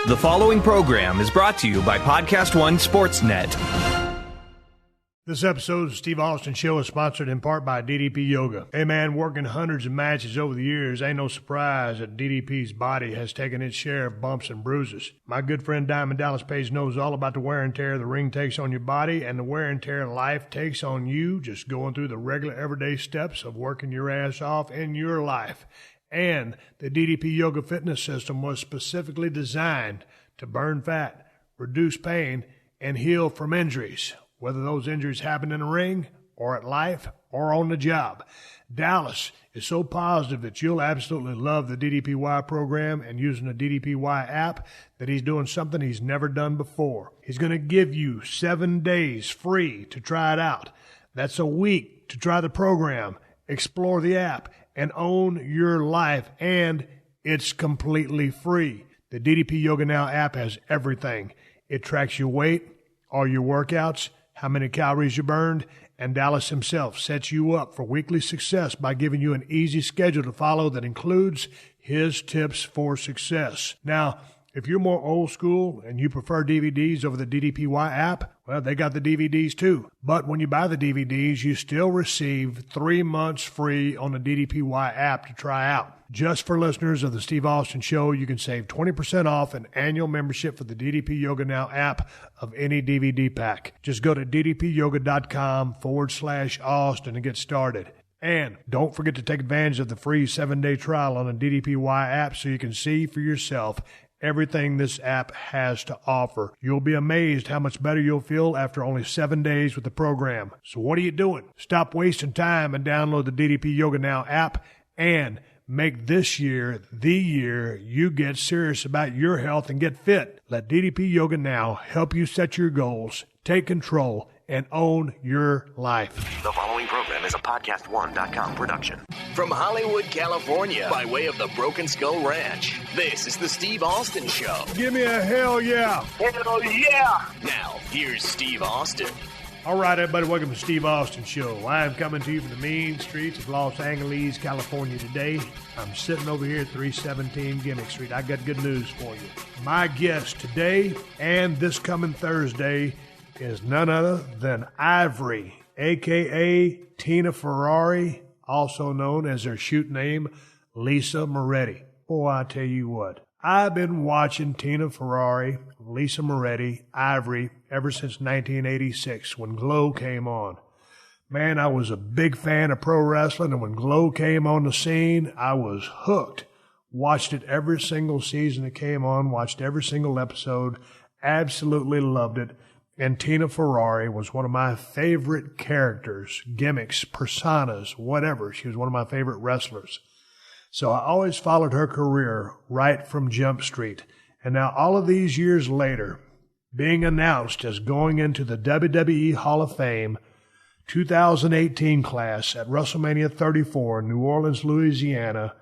The following program is brought to you by PodcastOne Sportsnet. This episode of the Steve Austin Show is sponsored in part by DDP Yoga. Hey man, working hundreds of matches over the years, ain't no surprise that DDP's body has taken its share of bumps and bruises. My good friend Diamond Dallas Page knows all about the wear and tear the ring takes on your body and the wear and tear life takes on you just going through the regular everyday steps of working your ass off in your life. And the DDP Yoga Fitness System was specifically designed to burn fat, reduce pain, and heal from injuries, whether those injuries happen in the ring or at life or on the job. Dallas is so positive that you'll absolutely love the DDPY program and using the DDPY app that he's doing something he's never done before. He's going to give you 7 days free to try it out. That's a week to try the program, explore the app, and own your life, and it's completely free. The DDP Yoga Now app has everything. It tracks your weight, all your workouts, how many calories you burned, and Dallas himself sets you up for weekly success by giving you an easy schedule to follow that includes his tips for success. Now, if you're more old school and you prefer DVDs over the DDPY app, well, they got the DVDs too. But when you buy the DVDs, you still receive 3 months free on the DDPY app to try out. Just for listeners of the Steve Austin Show, you can save 20% off an annual membership for the DDP Yoga Now app of any DVD pack. Just go to ddpyoga.com/Austin and get started. And don't forget to take advantage of the free 7-day trial on the DDPY app so you can see for yourself everything this app has to offer. You'll be amazed how much better you'll feel after only 7 days with the program. So what are you doing? Stop wasting time and download the DDP Yoga Now app and make this year the year you get serious about your health and get fit. Let DDP Yoga Now help you set your goals, take control, and own your life. The following program is a PodcastOne.com production. From Hollywood, California, by way of the Broken Skull Ranch, this is the Steve Austin Show. Give me a hell yeah. Hell yeah. Now, here's Steve Austin. All right, everybody, welcome to Steve Austin Show. I am coming to you from the mean streets of Los Angeles, California today. I'm sitting over here at 317 Gimmick Street. I got good news for you. My guest today and this coming Thursday is none other than Ivory, a.k.a. Tina Ferrari, also known as her shoot name, Lisa Moretti. Boy, I tell you what, I've been watching Tina Ferrari, Lisa Moretti, Ivory ever since 1986 when G.L.O.W came on. Man, I was a big fan of pro wrestling, and when G.L.O.W came on the scene, I was hooked. Watched it every single season it came on, watched every single episode, absolutely loved it. And Tina Ferrari was one of my favorite characters, gimmicks, personas, whatever. She was one of my favorite wrestlers. So I always followed her career right from Jump Street. And now all of these years later, being announced as going into the WWE Hall of Fame 2018 class at WrestleMania 34 in New Orleans, Louisiana,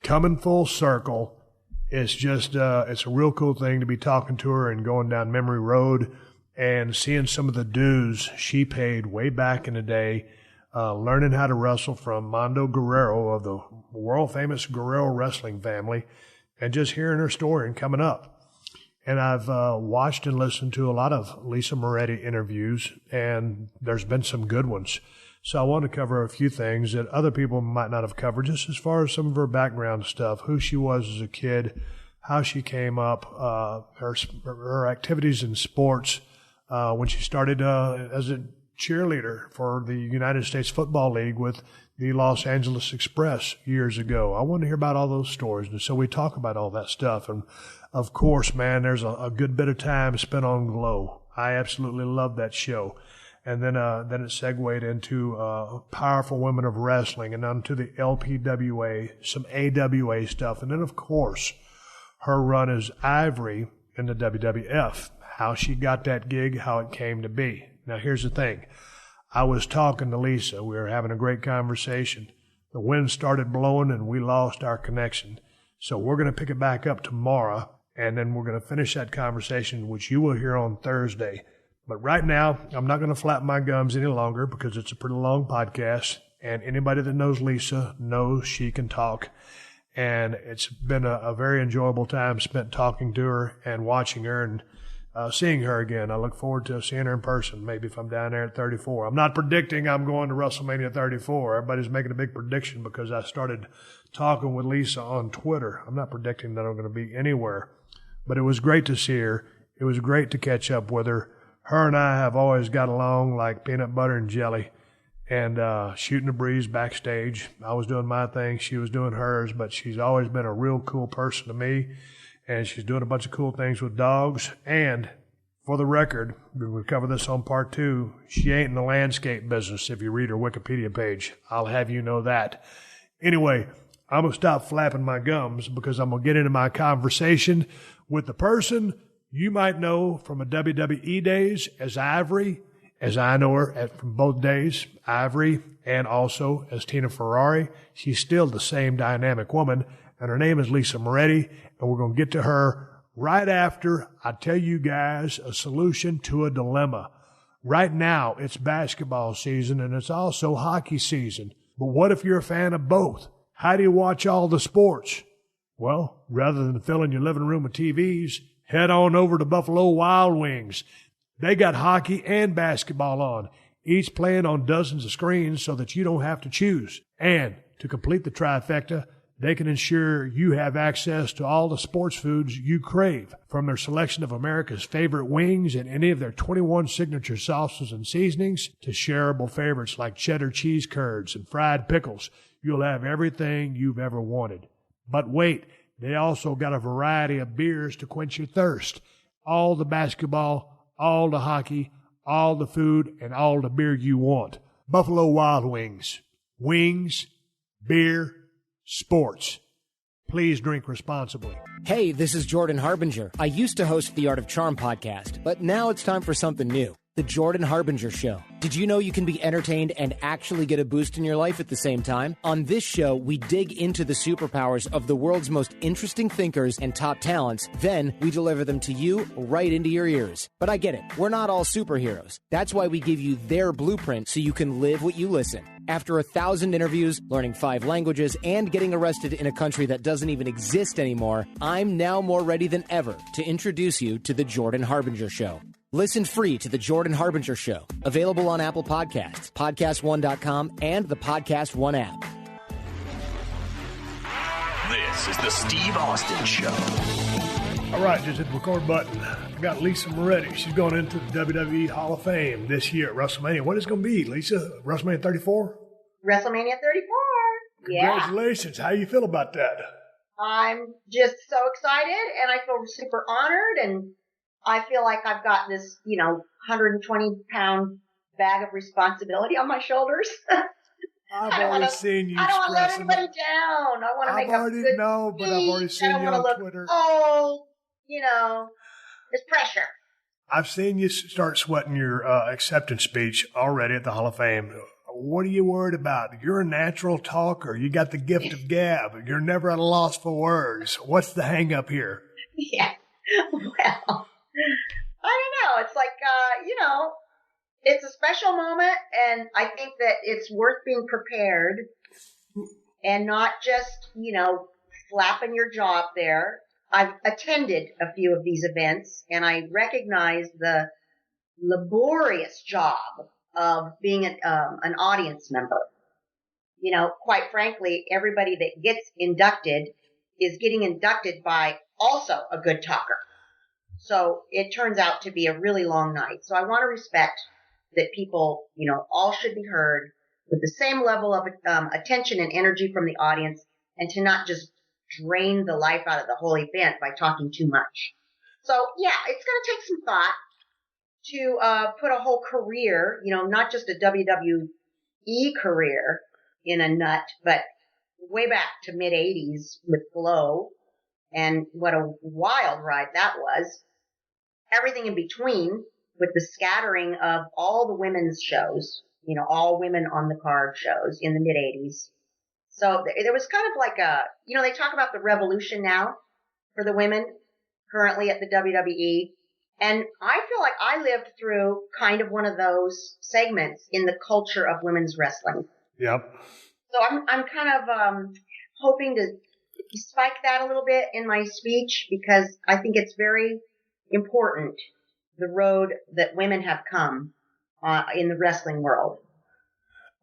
coming full circle, it's just, it's a real cool thing to be talking to her and going down memory road and seeing some of the dues she paid way back in the day, learning how to wrestle from Mondo Guerrero of the world-famous Guerrero wrestling family, and just hearing her story and coming up. And I've watched and listened to a lot of Lisa Moretti interviews, and there's been some good ones. So I want to cover a few things that other people might not have covered, just as far as some of her background stuff, who she was as a kid, how she came up, her activities in sports, when she started as a cheerleader for the United States Football League with the Los Angeles Express years ago. I want to hear about all those stories, and so we talk about all that stuff. And, of course, man, there's a good bit of time spent on G.L.O.W. I absolutely love that show. And then it segued into Powerful Women of Wrestling and onto the LPWA, some AWA stuff. And then, of course, her run as Ivory in the WWF, how she got that gig, how it came to be. Now, here's the thing. I was talking to Lisa. We were having a great conversation. The wind started blowing, and we lost our connection. So we're going to pick it back up tomorrow, and then we're going to finish that conversation, which you will hear on Thursday. But right now, I'm not going to flap my gums any longer because it's a pretty long podcast, and anybody that knows Lisa knows she can talk. And it's been a very enjoyable time spent talking to her and watching her and seeing her again. I look forward to seeing her in person, maybe if I'm down there at 34. I'm not predicting I'm going to WrestleMania 34. Everybody's making a big prediction because I started talking with Lisa on Twitter. I'm not predicting that I'm going to be anywhere. But it was great to see her. It was great to catch up with her. Her and I have always got along like peanut butter and jelly, and shooting the breeze backstage. I was doing my thing. She was doing hers, but she's always been a real cool person to me, and she's doing a bunch of cool things with dogs. And for the record, we'll cover this on part 2, she ain't in the landscape business if you read her Wikipedia page. I'll have you know that. Anyway, I'm going to stop flapping my gums because I'm going to get into my conversation with the person you might know from the WWE days as Ivory, as I know her from both days, Ivory, and also as Tina Ferrari. She's still the same dynamic woman, and her name is Lisa Moretti, and we're going to get to her right after I tell you guys a solution to a dilemma. Right now, it's basketball season, and it's also hockey season. But what if you're a fan of both? How do you watch all the sports? Well, rather than filling your living room with TVs, head on over to Buffalo Wild Wings. They got hockey and basketball on, each playing on dozens of screens so that you don't have to choose. And to complete the trifecta, they can ensure you have access to all the sports foods you crave, from their selection of America's favorite wings and any of their 21 signature sauces and seasonings to shareable favorites like cheddar cheese curds and fried pickles. You'll have everything you've ever wanted. But wait, they also got a variety of beers to quench your thirst. All the basketball, all the hockey, all the food, and all the beer you want. Buffalo Wild Wings. Wings, beer, sports. Please drink responsibly. Hey, this is Jordan Harbinger. I used to host the Art of Charm podcast, but now it's time for something new. The Jordan Harbinger Show. Did you know you can be entertained and actually get a boost in your life at the same time? On this show, we dig into the superpowers of the world's most interesting thinkers and top talents. Then we deliver them to you right into your ears. But I get it. We're not all superheroes. That's why we give you their blueprint so you can live what you listen. After 1,000 interviews, learning 5 languages, and getting arrested in a country that doesn't even exist anymore, I'm now more ready than ever to introduce you to The Jordan Harbinger Show. Listen free to The Jordan Harbinger Show. Available on Apple Podcasts, PodcastOne.com, and the Podcast One app. This is the Steve Austin Show. All right, just hit the record button. I got Lisa Moretti. She's going into the WWE Hall of Fame this year at WrestleMania. What is it going to be, Lisa? WrestleMania 34? WrestleMania 34. Yeah. Congratulations. How do you feel about that? I'm just so excited, and I feel super honored, and I feel like I've got this, 120-pound bag of responsibility on my shoulders. I've already seen you. I don't want to let anybody down. I want to make a good speech. But I've already seen you on Twitter. Oh, there's pressure. I've seen you start sweating your acceptance speech already at the Hall of Fame. What are you worried about? You're a natural talker. You got the gift of gab. You're never at a loss for words. What's the hang up here? Yeah. Well, I don't know. It's like, it's a special moment, and I think that it's worth being prepared and not just, flapping your jaw up there. I've attended a few of these events, and I recognize the laborious job of being an audience member. Quite frankly, everybody that gets inducted is getting inducted by also a good talker. So it turns out to be a really long night. So I want to respect that people, all should be heard with the same level of attention and energy from the audience, and to not just drain the life out of the whole event by talking too much. So yeah, it's going to take some thought to put a whole career, not just a WWE career in a nut, but way back to mid-'80s with G.L.O.W. And what a wild ride that was. Everything in between with the scattering of all the women's shows, all women on the card shows in the mid-'80s. So there was kind of like they talk about the revolution now for the women currently at the WWE. And I feel like I lived through kind of one of those segments in the culture of women's wrestling. Yep. So I'm kind of hoping to spike that a little bit in my speech because I think it's very important, the road that women have come in the wrestling world.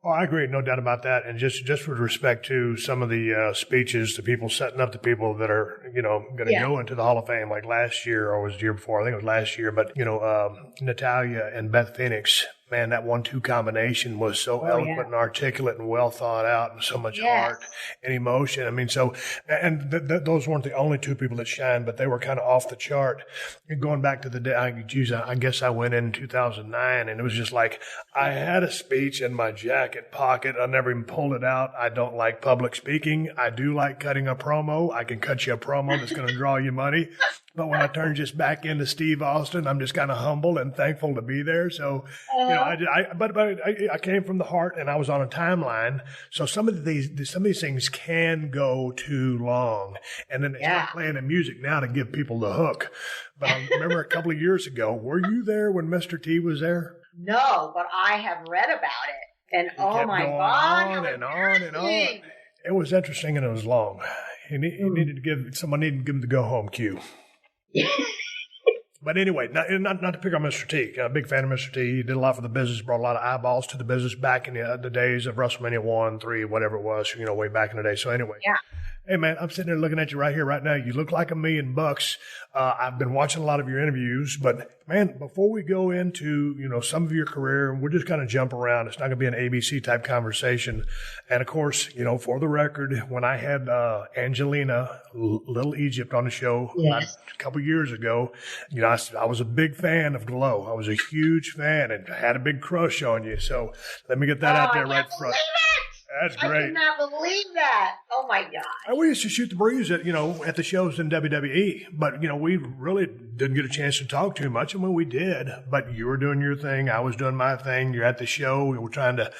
Oh, I agree. No doubt about that. And just with respect to some of the speeches, the people setting up the people that are, going to go into the Hall of Fame, like last year or was the year before. I think it was last year. But, Natalia and Beth Phoenix, man, that 1-2 combination was so eloquent and articulate and well thought out and so much heart and emotion. I mean, so, and those weren't the only two people that shined, but they were kind of off the chart. And going back to the day, I guess I went in 2009 and it was just like, I had a speech in my jacket pocket. I never even pulled it out. I don't like public speaking. I do like cutting a promo. I can cut you a promo that's going to draw you money. But when I turn just back into Steve Austin, I'm just kind of humble and thankful to be there. So, I came from the heart and I was on a timeline. So some of these things can go too long. And then they start playing the music now to give people the hook. But I remember a couple of years ago, were you there when Mr. T was there? No, but I have read about it. And oh my God. On and on and on. It was interesting and it was long. Someone needed to give him the go home cue. But anyway, not to pick on Mr. T. I'm a big fan of Mr. T. He did a lot for the business, brought a lot of eyeballs to the business back in the days of WrestleMania 1, 3, whatever it was, way back in the day. So anyway. Yeah. Hey, man, I'm sitting there looking at you right here, right now. You look like $1 million. I've been watching a lot of your interviews, but man, before we go into, some of your career, we're just kind of jump around. It's not going to be an ABC type conversation. And of course, for the record, when I had, Angelina, Little Egypt on the show a couple years ago, I was a big fan of G.L.O.W. I was a huge fan and had a big crush on you. So let me get that out there right front. That's great. I cannot believe that. Oh my God. And we used to shoot the breeze at the shows in WWE, but we really didn't get a chance to talk too much. And when we did, but you were doing your thing, I was doing my thing. You're at the show. We were trying to,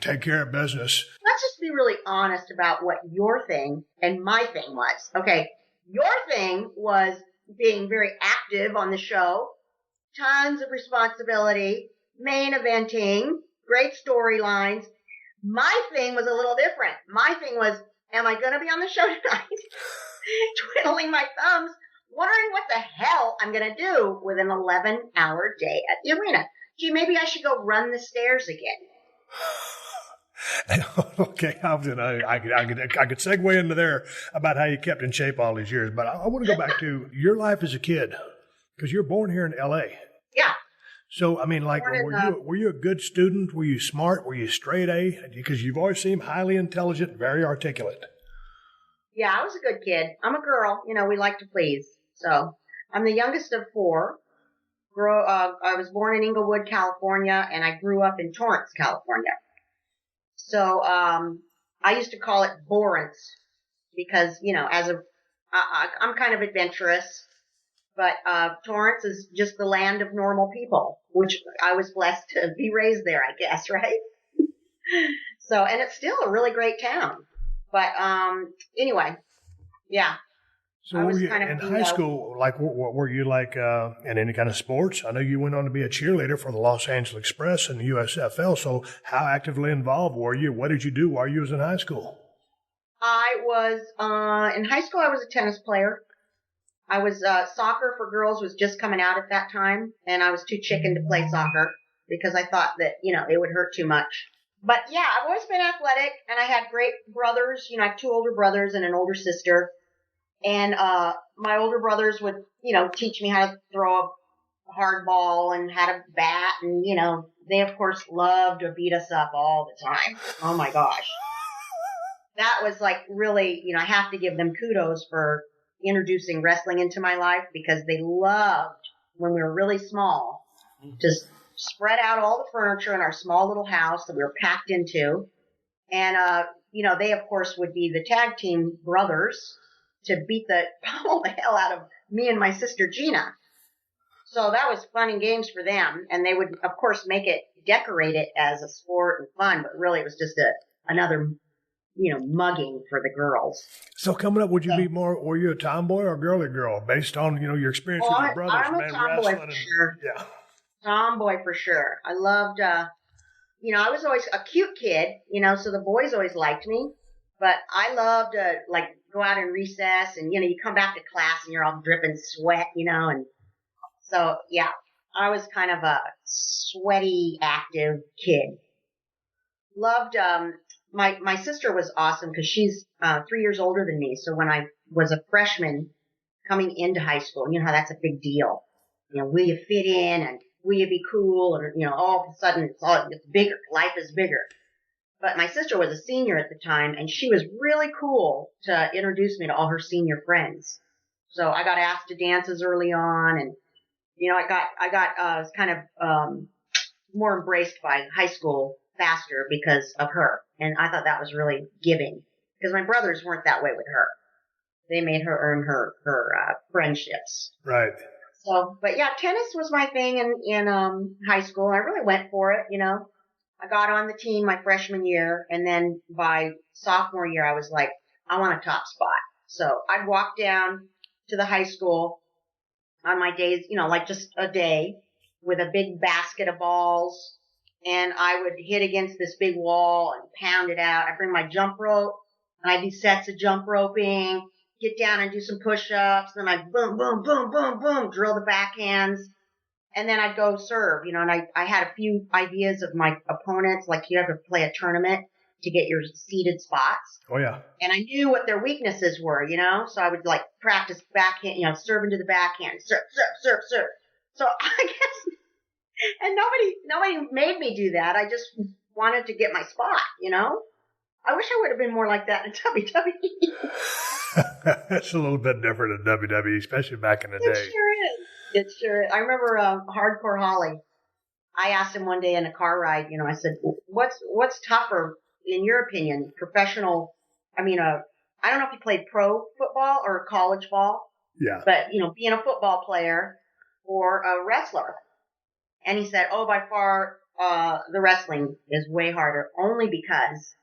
take care of business. Let's just be really honest about what your thing and my thing was. Okay. Your thing was being very active on the show, tons of responsibility, main eventing, great storylines. My thing was a little different. My thing was, am I going to be on the show tonight? Twiddling my thumbs, wondering what the hell I'm going to do with an 11-hour day at the arena. Gee, maybe I should go run the stairs again. Okay, I could segue into there about how you kept in shape all these years, but I want to go back to your life as a kid, because you're born here in L.A. Yeah. So, I mean, like, were you a good student? Were you smart? Were you straight A? Because you've always seemed highly intelligent, very articulate. Yeah, I was a good kid. I'm a girl. We like to please. So I'm the youngest of 4. I was born in Inglewood, California, and I grew up in Torrance, California. So I used to call it Borance because, I'm kind of adventurous. But Torrance is just the land of normal people, which I was blessed to be raised there, I guess, right? So, and it's still a really great town. But anyway, yeah. So were you in high school, like, were you like in any kind of sports? I know you went on to be a cheerleader for the Los Angeles Express and the USFL. So how actively involved were you? What did you do while you was in high school? I was in high school. I was a tennis player. I was, soccer for girls was just coming out at that time, and I was too chicken to play soccer because I thought that, it would hurt too much. But yeah, I've always been athletic, and I had great brothers. I have 2 older brothers and an older sister. And, my older brothers would, teach me how to throw a hard ball and how to bat. And, they of course loved to beat us up all the time. Oh my gosh. That was like really, I have to give them kudos for introducing wrestling into my life because they loved when we were really small to spread out all the furniture in our small little house that we were packed into. And, they of course would be the tag team brothers to beat the hell out of me and my sister Gina. So that was fun and games for them. And they would of course decorate it as a sport and fun, but really it was just another mugging for the girls. So coming up, were you a tomboy or a girly girl based on, your experience with your brothers? I'm a tomboy for sure. Yeah. Tomboy for sure. I loved, I was always a cute kid, so the boys always liked me, but I loved, go out in recess and, you come back to class and you're all dripping sweat, and so, yeah, I was kind of a sweaty, active kid. Loved, my sister was awesome because she's 3 years older than me. So when I was a freshman coming into high school, you know how that's a big deal. Will you fit in and will you be cool? And, all of a sudden it's bigger. Life is bigger. But my sister was a senior at the time, and she was really cool to introduce me to all her senior friends. So I got asked to dances early on, and I was kind of more embraced by high school faster because of her, and I thought that was really giving because my brothers weren't that way with her. They made her earn her friendships. Right. So, but yeah, tennis was my thing in high school. I really went for it, I got on the team my freshman year, and then by sophomore year, I was like, I want a top spot. So I'd walk down to the high school on my days, like just a day with a big basket of balls, and I would hit against this big wall and pound it out. I'd bring my jump rope, and I'd do sets of jump roping, get down and do some push-ups, then I'd boom, boom, boom, boom, boom, drill the backhands. And then I'd go serve, and I had a few ideas of my opponents, like you have to play a tournament to get your seeded spots. Oh, yeah. And I knew what their weaknesses were, so I would like practice backhand, serve into the backhand, serve, serve, serve, serve. So I guess, and nobody made me do that. I just wanted to get my spot, I wish I would have been more like that in WWE. It's a little bit different in WWE, especially back in the day. It sure is. It sure is. I remember Hardcore Holly. I asked him one day in a car ride, I said, what's tougher, in your opinion, professional, I don't know if he played pro football or college ball. Yeah. But, being a football player or a wrestler. And he said, by far, the wrestling is way harder, only because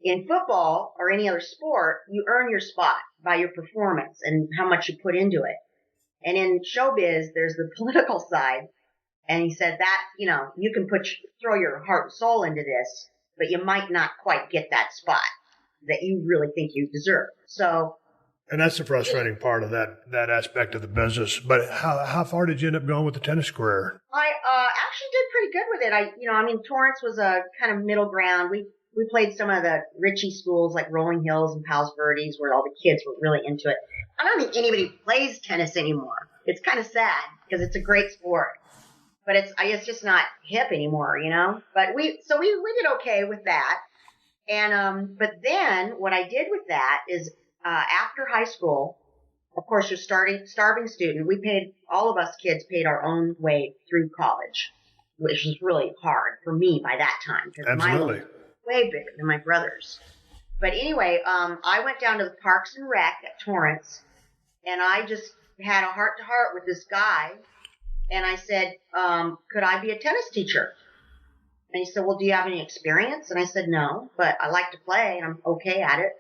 in football or any other sport, you earn your spot by your performance and how much you put into it. And in showbiz, there's the political side. And he said that, you can throw your heart and soul into this, but you might not quite get that spot that you really think you deserve. So. And that's the frustrating part of that aspect of the business. But how far did you end up going with the tennis career? I actually did pretty good with it. Torrance was a kind of middle ground. We played some of the Ritchie schools like Rolling Hills and Palos Verdes where all the kids were really into it. I don't think anybody plays tennis anymore. It's kind of sad because it's a great sport, but it's just not hip anymore, But we did okay with that. And, but then what I did with that is, after high school, of course, you're starving student. All of us kids paid our own way through college, which was really hard for me by that time. Absolutely. Mine was way bigger than my brother's. But anyway, I went down to the Parks and Rec at Torrance, and I just had a heart-to-heart with this guy, and I said, could I be a tennis teacher? And he said, well, do you have any experience? And I said, no, but I like to play, and I'm okay at it.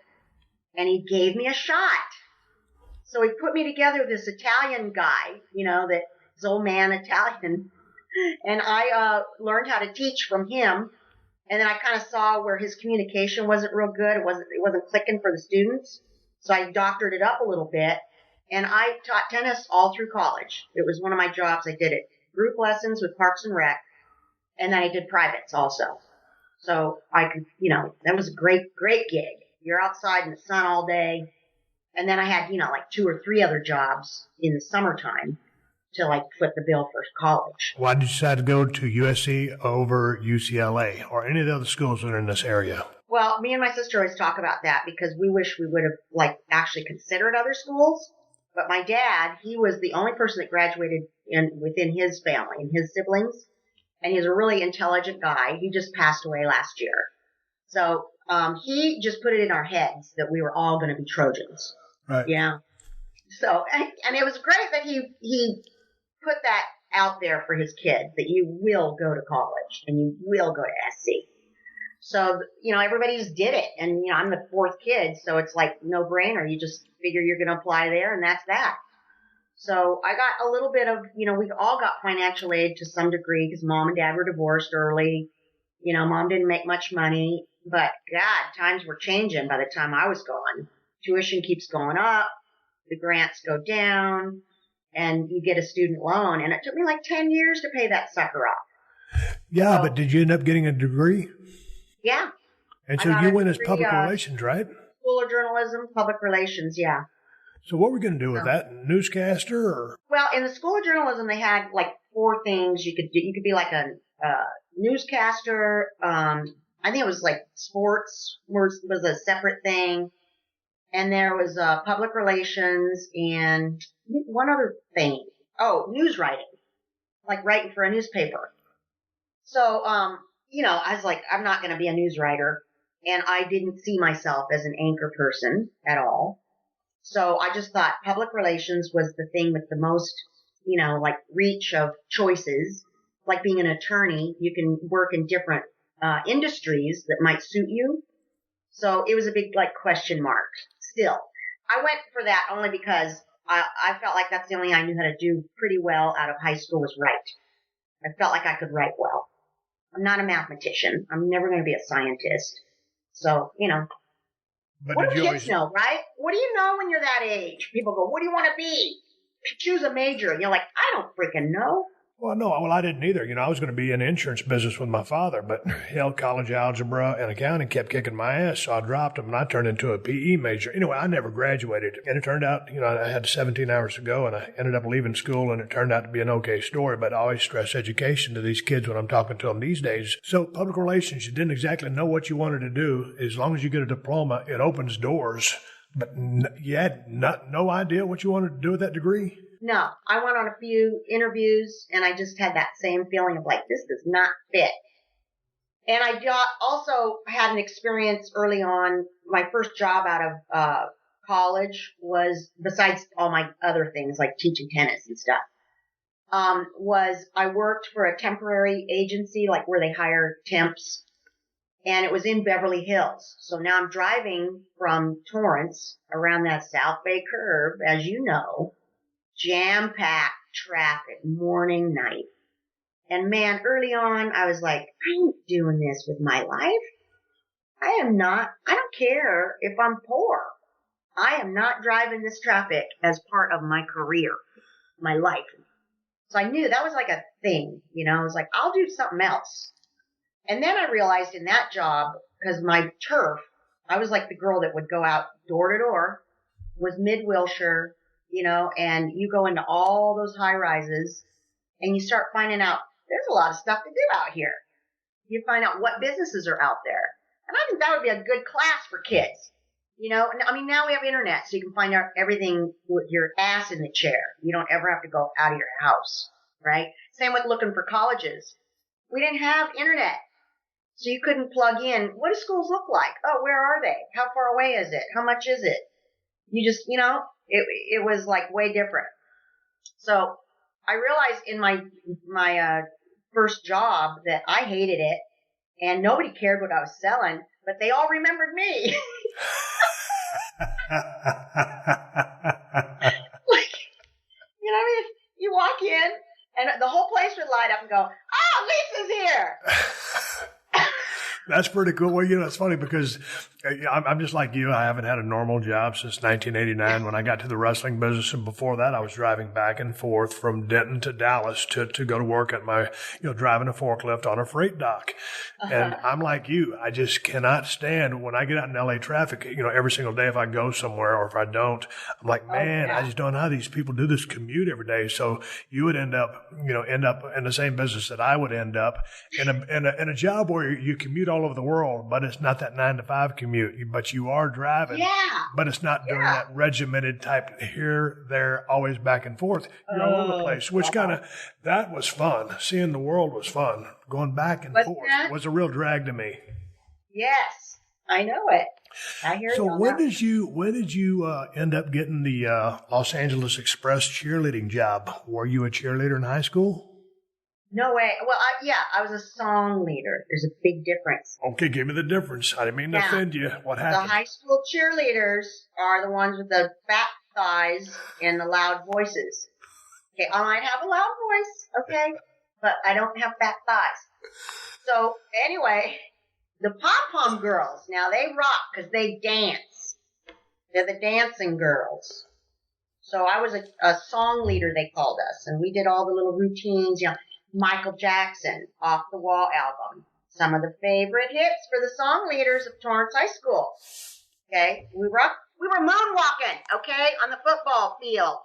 And he gave me a shot. So he put me together with this Italian guy, this old man Italian, and I learned how to teach from him. And then I kind of saw where his communication wasn't real good. It wasn't clicking for the students. So I doctored it up a little bit. And I taught tennis all through college. It was one of my jobs. I did it group lessons with Parks and Rec. And then I did privates also. So I could, that was a great, great gig. You're outside in the sun all day. And then I had, like 2 or 3 other jobs in the summertime to like foot the bill for college. Why did you decide to go to USC over UCLA or any of the other schools that are in this area? Well, me and my sister always talk about that because we wish we would have like actually considered other schools. But my dad, he was the only person that graduated within his family and his siblings. And he's a really intelligent guy. He just passed away last year. So he just put it in our heads that we were all going to be Trojans. Right. Yeah. So, and it was great that he put that out there for his kids, that you will go to college and you will go to SC. So, everybody just did it. And, I'm the 4th kid, so it's like no brainer. You just figure you're going to apply there and that's that. So I got a little bit of, we all got financial aid to some degree because mom and dad were divorced early. Mom didn't make much money, but God, times were changing by the time I was gone. tuition keeps going up, the grants go down, and you get a student loan. And it took me like 10 years to pay that sucker off. Yeah, So, but did you end up getting a degree? Yeah. And so you went as public relations, right? School of Journalism, Public Relations, yeah. So what were we going to do with that? Newscaster or? Well, in the School of Journalism, they had like 4 things you could do. You could be like a newscaster. I think it was like sports was a separate thing. And there was public relations and one other thing. Oh, news writing, like writing for a newspaper. So, I was like, I'm not going to be a news writer. And I didn't see myself as an anchor person at all. So I just thought public relations was the thing with the most, like reach of choices. Like being an attorney, you can work in different industries that might suit you. So it was a big like question mark. Still, I went for that only because I felt like that's the only thing I knew how to do pretty well out of high school was write. I felt like I could write well. I'm not a mathematician. I'm never going to be a scientist. So, But what do kids know, right? What do you know when you're that age? People go, what do you want to be? Choose a major. And you're like, I don't freaking know. Well, no, I didn't either. I was going to be in the insurance business with my father, but hell, college algebra and accounting kept kicking my ass, so I dropped them and I turned into a PE major. Anyway, I never graduated, and it turned out, I had 17 hours to go, and I ended up leaving school, and it turned out to be an okay story, but I always stress education to these kids when I'm talking to them these days. So public relations, you didn't exactly know what you wanted to do. As long as you get a diploma, it opens doors, but you had no idea what you wanted to do with that degree? No, I went on a few interviews and I just had that same feeling of like, this does not fit. And I also had an experience early on. My first job out of college was, besides all my other things like teaching tennis and stuff, was I worked for a temporary agency, like where they hire temps. And it was in Beverly Hills. So now I'm driving from Torrance around that South Bay curve, as you know. Jam-packed traffic, morning, night. And man, early on, I was like, I ain't doing this with my life. I don't care if I'm poor. I am not driving this traffic as part of my career, my life. So I knew that was like a thing, I was like, I'll do something else. And then I realized in that job, because my turf, I was like the girl that would go out door to door, was mid-Wilshire, and you go into all those high rises and you start finding out there's a lot of stuff to do out here. You find out what businesses are out there. And I think that would be a good class for kids. Now we have internet, so you can find out everything with your ass in the chair. You don't ever have to go out of your house, right? Same with looking for colleges. We didn't have internet, so you couldn't plug in. What do schools look like? Oh, where are they? How far away is it? How much is it? You just, it was like way different. So I realized in my first job that I hated it and nobody cared what I was selling, but they all remembered me. You walk in and the whole place would light up and go, oh, Lisa's here. That's pretty cool. Well, it's funny because I'm just like you. I haven't had a normal job since 1989 when I got to the wrestling business. And before that, I was driving back and forth from Denton to Dallas to go to work at my, driving a forklift on a freight dock. Uh-huh. And I'm like you. I just cannot stand when I get out in LA traffic, every single day if I go somewhere or if I don't, I'm like, man, I just don't know how these people do this commute every day. So you would end up in the same business that I would end up in a job where you commute all over the world, but it's not that 9 to 5 commute, but you are driving, but it's not doing that regimented type here, there, always back and forth. You're all over the place, which that was fun. Seeing the world was fun. Going back and forth was a real drag to me. Yes, I know it. I hear it. So when did you end up getting the Los Angeles Express cheerleading job? Were you a cheerleader in high school? No way. Well, I was a song leader. There's a big difference. Okay, give me the difference. I didn't mean to offend you. What happened? The high school cheerleaders are the ones with the fat thighs and the loud voices. Okay, I might have a loud voice, okay, but I don't have fat thighs. So anyway, the pom-pom girls, now they rock because they dance. They're the dancing girls. So I was a song leader, they called us, and we did all the little routines, Michael Jackson, Off the Wall album. Some of the favorite hits for the song leaders of Torrance High School. Okay? We were moonwalking, okay, on the football field.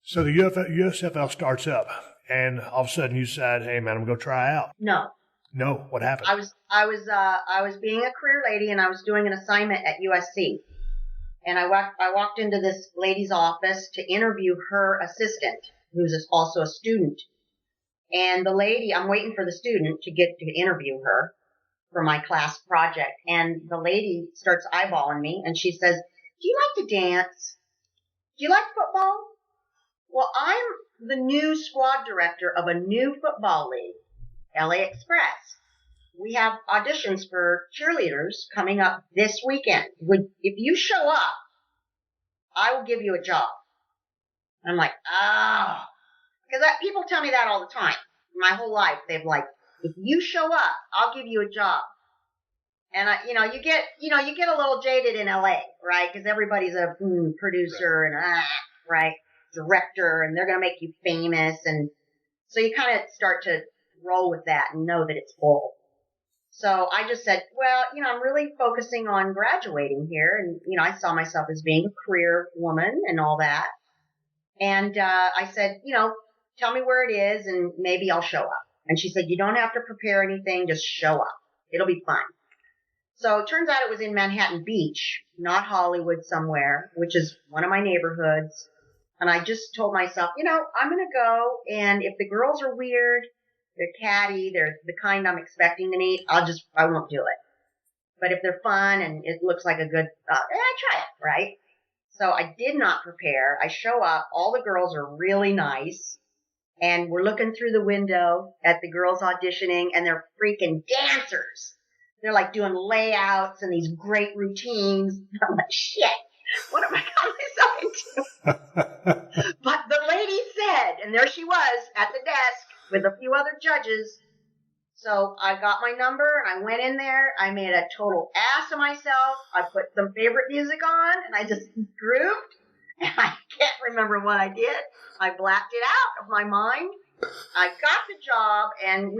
So the USFL starts up, and all of a sudden you decide, hey, man, I'm going to try out. No. No, what happened? I was being a career lady, and I was doing an assignment at USC. And I walked into this lady's office to interview her assistant, who's also a student. And the lady, I'm waiting for the student to get to interview her for my class project. And the lady starts eyeballing me, and she says, do you like to dance? Do you like football? Well, I'm the new squad director of a new football league, LA Express. We have auditions for cheerleaders coming up this weekend. If you show up, I will give you a job. And I'm like, because people tell me that all the time. My whole life, they've like, if you show up, I'll give you a job. And you get a little jaded in LA, right? Because everybody's a producer and right, director, and they're gonna make you famous, and so you kind of start to roll with that and know that it's bull. So I just said, well, I'm really focusing on graduating here. And, I saw myself as being a career woman and all that. And, I said, tell me where it is and maybe I'll show up. And she said, you don't have to prepare anything. Just show up. It'll be fun. So it turns out it was in Manhattan Beach, not Hollywood somewhere, which is one of my neighborhoods. And I just told myself, I'm going to go. And if the girls are weird, they're catty, they're the kind I'm expecting to meet, I won't do it. But if they're fun and it looks like a good, I try it, right? So I did not prepare. I show up. All the girls are really nice. And we're looking through the window at the girls auditioning, and they're freaking dancers. They're like doing layouts and these great routines. I'm like, shit, what am I got myself into? But the lady said, and there she was at the desk, with a few other judges. So I got my number, and I went in there. I made a total ass of myself. I put some favorite music on, and I just grooved. And I can't remember what I did. I blacked it out of my mind. I got the job, and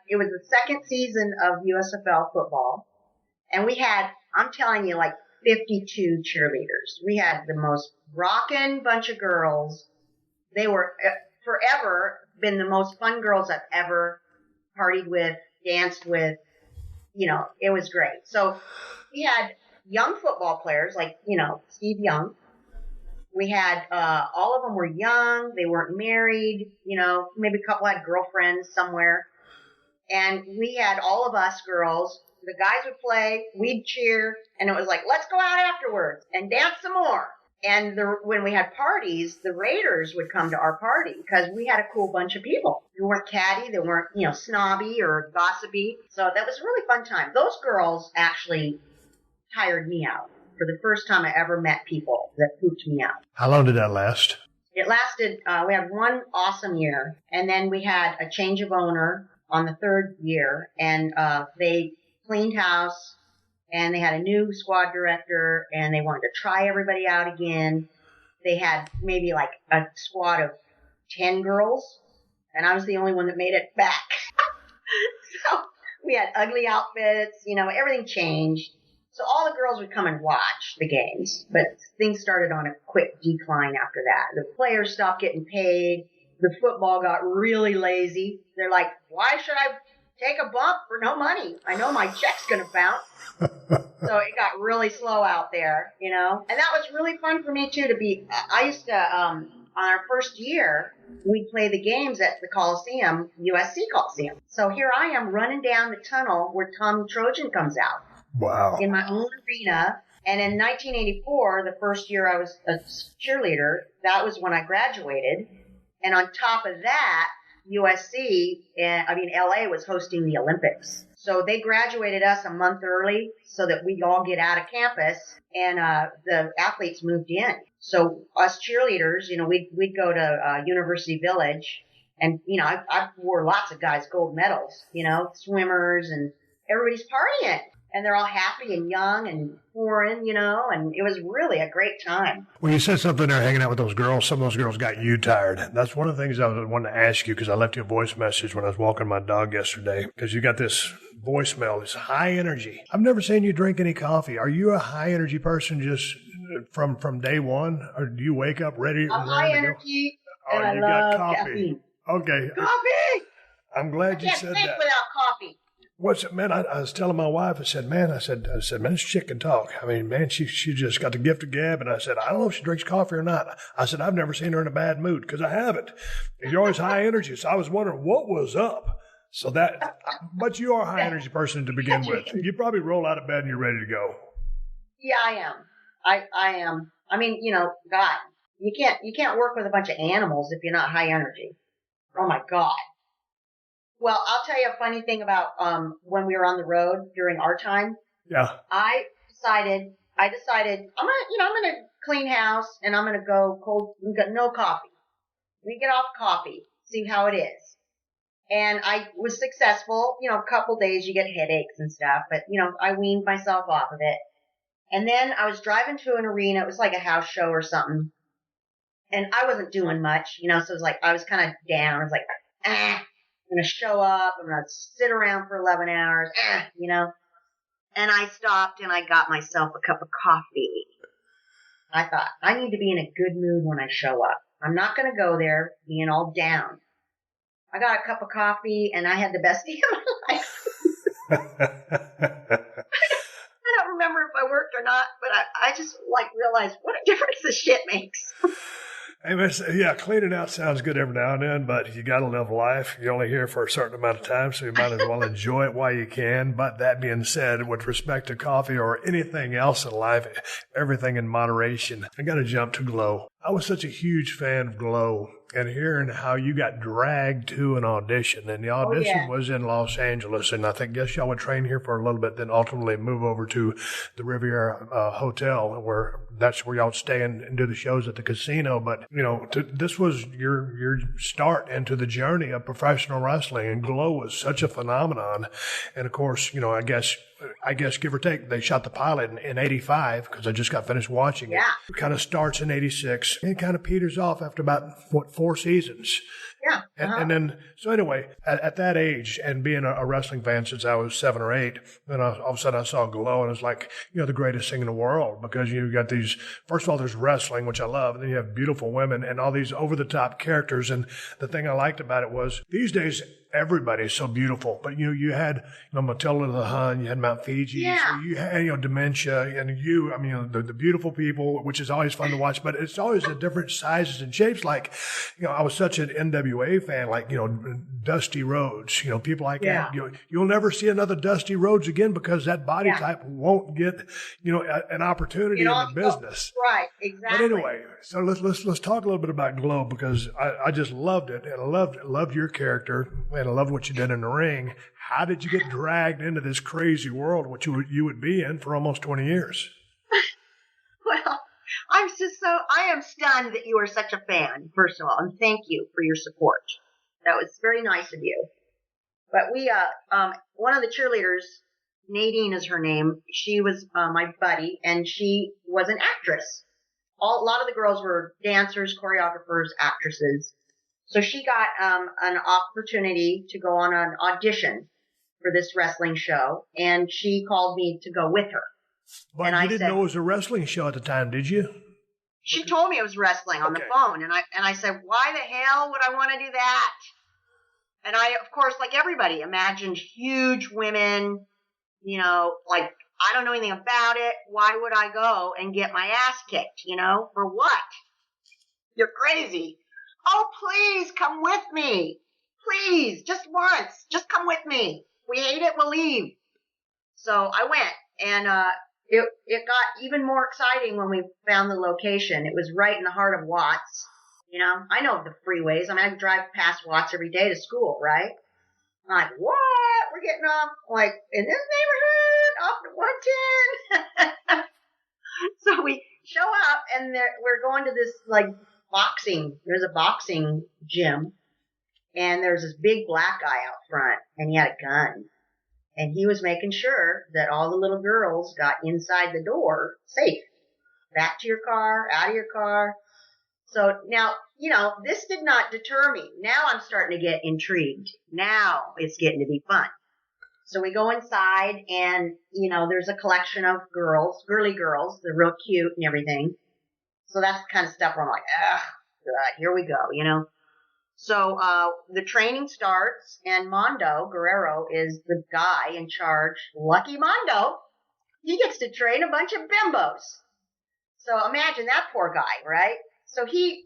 it was the second season of USFL football. And we had, I'm telling you, like 52 cheerleaders. We had the most rockin' bunch of girls. They were forever been the most fun girls I've ever partied with, danced with. It was great. So we had young football players like, Steve Young. We had, all of them were young. They weren't married, maybe a couple had girlfriends somewhere. And we had all of us girls. The guys would play, we'd cheer, and it was like, let's go out afterwards and dance some more. And when we had parties, the Raiders would come to our party because we had a cool bunch of people who weren't catty, they weren't, snobby or gossipy. So that was a really fun time. Those girls actually tired me out for the first time I ever met people that pooped me out. How long did that last? It lasted, we had one awesome year, and then we had a change of owner on the third year, and they cleaned house. And they had a new squad director, and they wanted to try everybody out again. They had maybe like a squad of 10 girls, and I was the only one that made it back. So we had ugly outfits, everything changed. So all the girls would come and watch the games, but things started on a quick decline after that. The players stopped getting paid. The football got really lazy. They're like, why should I take a bump for no money? I know my check's going to bounce. So it got really slow out there, And that was really fun for me, too, I used to, on our first year, we'd play the games at the Coliseum, USC Coliseum. So here I am running down the tunnel where Tommy Trojan comes out. Wow. In my own arena. And in 1984, the first year I was a cheerleader, that was when I graduated. And on top of that, LA was hosting the Olympics. So they graduated us a month early so that we'd all get out of campus, and the athletes moved in. So us cheerleaders, we'd go to University Village, and, I wore lots of guys gold medals, swimmers, and everybody's partying. And they're all happy and young and foreign, and it was really a great time. When you said something there, hanging out with those girls, some of those girls got you tired. That's one of the things I wanted to ask you, because I left you a voice message when I was walking my dog yesterday, because you got this voicemail, this high energy. I've never seen you drink any coffee. Are you a high energy person just from day one, or do you wake up ready? I'm high energy, and I love caffeine. Okay. Coffee! I'm glad you said that. I can't think without coffee. What's it, man? I was telling my wife. I said, man, this chick can talk. I mean, man, she just got the gift of gab. And I said, I don't know if she drinks coffee or not. I said, I've never seen her in a bad mood, because I haven't. You're always high energy. So I was wondering what was up. So but you are a high energy person to begin with. You probably roll out of bed and you're ready to go. Yeah, I am. I am. I mean, God, you can't work with a bunch of animals if you're not high energy. Oh my God. Well, I'll tell you a funny thing about when we were on the road during our time. Yeah. I decided I'm gonna clean house, and I'm gonna go cold. No coffee. We get off coffee, see how it is. And I was successful. A couple days you get headaches and stuff, but I weaned myself off of it. And then I was driving to an arena. It was like a house show or something, and I wasn't doing much, so it was like I was kind of down. I was like, I'm going to show up. I'm going to sit around for 11 hours, And I stopped and I got myself a cup of coffee. I thought, I need to be in a good mood when I show up. I'm not going to go there being all down. I got a cup of coffee and I had the best day of my life. I don't remember if I worked or not, but I just realized what a difference this shit makes. Hey, yeah, cleaning out sounds good every now and then, but you got to live life. You're only here for a certain amount of time, so you might as well enjoy it while you can. But that being said, with respect to coffee or anything else in life, everything in moderation. I got to jump to G.L.O.W. I was such a huge fan of G.L.O.W. and hearing how you got dragged to an audition. And the audition was in Los Angeles, and I guess y'all would train here for a little bit, then ultimately move over to the Riviera Hotel, that's where y'all stay and do the shows at the casino. But, this was your start into the journey of professional wrestling, and G.L.O.W. was such a phenomenon. And of course, I guess give or take, they shot the pilot in 85, because I just got finished watching it. It kind of starts in 86 and kind of peters off after about 4 seasons. Yeah. And then, so anyway, at that age, and being a wrestling fan since I was 7 or 8, then all of a sudden I saw G.L.O.W. and it was like, the greatest thing in the world, because you got these, first of all, there's wrestling, which I love, and then you have beautiful women and all these over-the-top characters. And the thing I liked about it was, these days, everybody's so beautiful, but you had Matilda the Hun, you had Mount Fiji, so you had dementia, and the beautiful people, which is always fun to watch, but it's always the different sizes and shapes. Like, I was such an NWA fan, like Dusty Rhodes, people like that. You'll never see another Dusty Rhodes again, because that body type won't get an opportunity in the business. Right, exactly. But anyway, so let's talk a little bit about G.L.O.W. because I just loved it, and I loved your character. And I love what you did in the ring. How did you get dragged into this crazy world, which you would be in for almost 20 years? Well, I am stunned that you are such a fan, first of all, and thank you for your support. That was very nice of you. But we, one of the cheerleaders, Nadine is her name, she was my buddy, and she was an actress. A lot of the girls were dancers, choreographers, actresses. So she got an opportunity to go on an audition for this wrestling show, and she called me to go with her. But you didn't know it was a wrestling show at the time, did you? She told me it was wrestling on the phone, and I said, why the hell would I want to do that? And I, of course, like everybody, imagined huge women, like, I don't know anything about it. Why would I go and get my ass kicked, for what? You're crazy. Oh, please come with me. Please, just once. Just come with me. If we hate it, we'll leave. So I went, and it got even more exciting when we found the location. It was right in the heart of Watts. I know the freeways. I drive past Watts every day to school, right? I'm like, what? We're getting off, like, in this neighborhood, off the 110. So we show up, and we're going to this, like, there's a boxing gym, and there's this big black guy out front, and he had a gun, And he was making sure that all the little girls got inside the door safe. Back to your car, out of your car. So now, this did not deter me. Now I'm starting to get intrigued. Now it's getting to be fun. So we go inside and, there's a collection of girly girls. They're real cute and everything. So that's the kind of stuff where I'm like, God, here we go, So, the training starts and Mondo Guerrero is the guy in charge. Lucky Mondo. He gets to train a bunch of bimbos. So imagine that poor guy, right? So he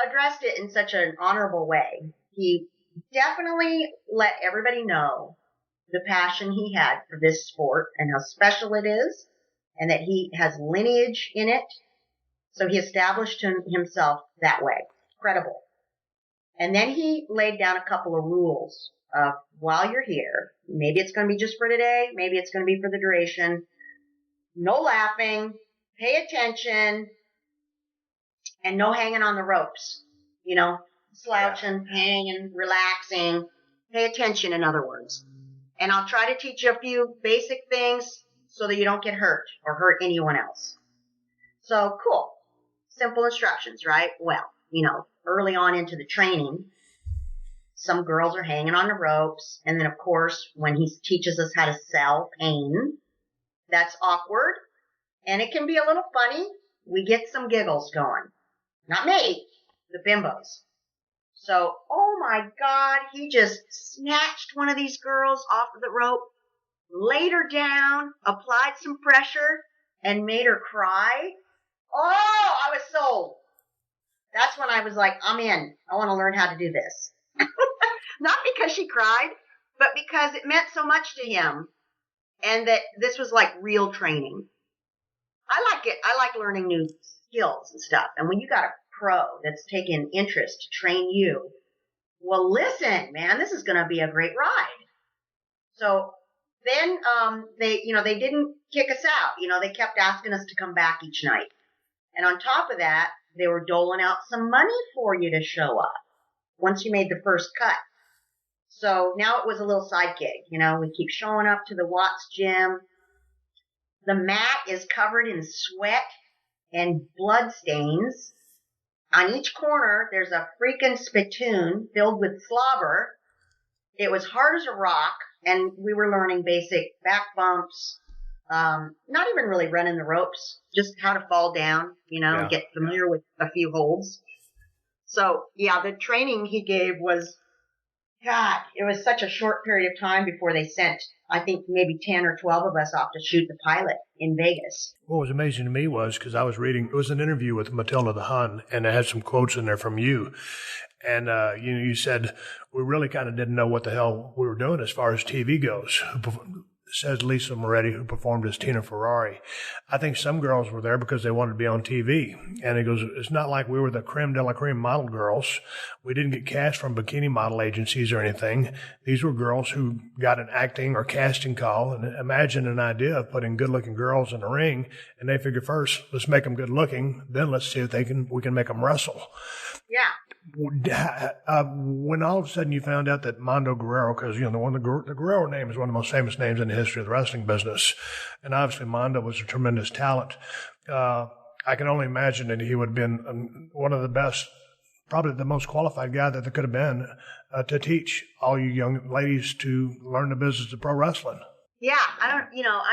addressed it in such an honorable way. He definitely let everybody know the passion he had for this sport and how special it is and that he has lineage in it. So he established himself that way. Credible. And then he laid down a couple of rules. While you're here, maybe it's going to be just for today, maybe it's going to be for the duration. No laughing, pay attention, and no hanging on the ropes. Slouching, hanging, relaxing. Pay attention, in other words. And I'll try to teach you a few basic things so that you don't get hurt or hurt anyone else. So, cool. Simple instructions, right? Well, early on into the training, some girls are hanging on the ropes. And then, of course, when he teaches us how to sell pain, that's awkward. And it can be a little funny. We get some giggles going. Not me, the bimbos. So, oh my God, he just snatched one of these girls off of the rope, laid her down, applied some pressure, and made her cry. Oh, I was sold. That's when I was like, I'm in. I want to learn how to do this. Not because she cried, but because it meant so much to him and that this was like real training. I like it. I like learning new skills and stuff. And when you got a pro that's taking interest to train you, well, listen, man, this is going to be a great ride. So then they didn't kick us out. They kept asking us to come back each night. And on top of that, they were doling out some money for you to show up once you made the first cut. So now it was a little side gig. We keep showing up to the Watts gym. The mat is covered in sweat and blood stains. On each corner, there's a freaking spittoon filled with slobber. It was hard as a rock, and we were learning basic back bumps, not even really running the ropes, just how to fall down, and get familiar with a few holds. So, yeah, the training he gave was, God, it was such a short period of time before they sent, I think, maybe 10 or 12 of us off to shoot the pilot in Vegas. What was amazing to me was, because I was reading, it was an interview with Matilda the Hun, and it had some quotes in there from you. And, you said, we really kind of didn't know what the hell we were doing as far as TV goes. Says Lisa Moretti, who performed as Tina Ferrari. I think some girls were there because they wanted to be on TV. And he goes, it's not like we were the creme de la creme model girls. We didn't get cast from bikini model agencies or anything. These were girls who got an acting or casting call and imagined an idea of putting good-looking girls in the ring. And they figured first, let's make them good-looking. Then let's see if we can make them wrestle. Yeah. When all of a sudden you found out that Mondo Guerrero, because the Guerrero name is one of the most famous names in the history of the wrestling business, and obviously Mondo was a tremendous talent. I can only imagine that he would have been one of the best, probably the most qualified guy that there could have been to teach all you young ladies to learn the business of pro wrestling. Yeah, I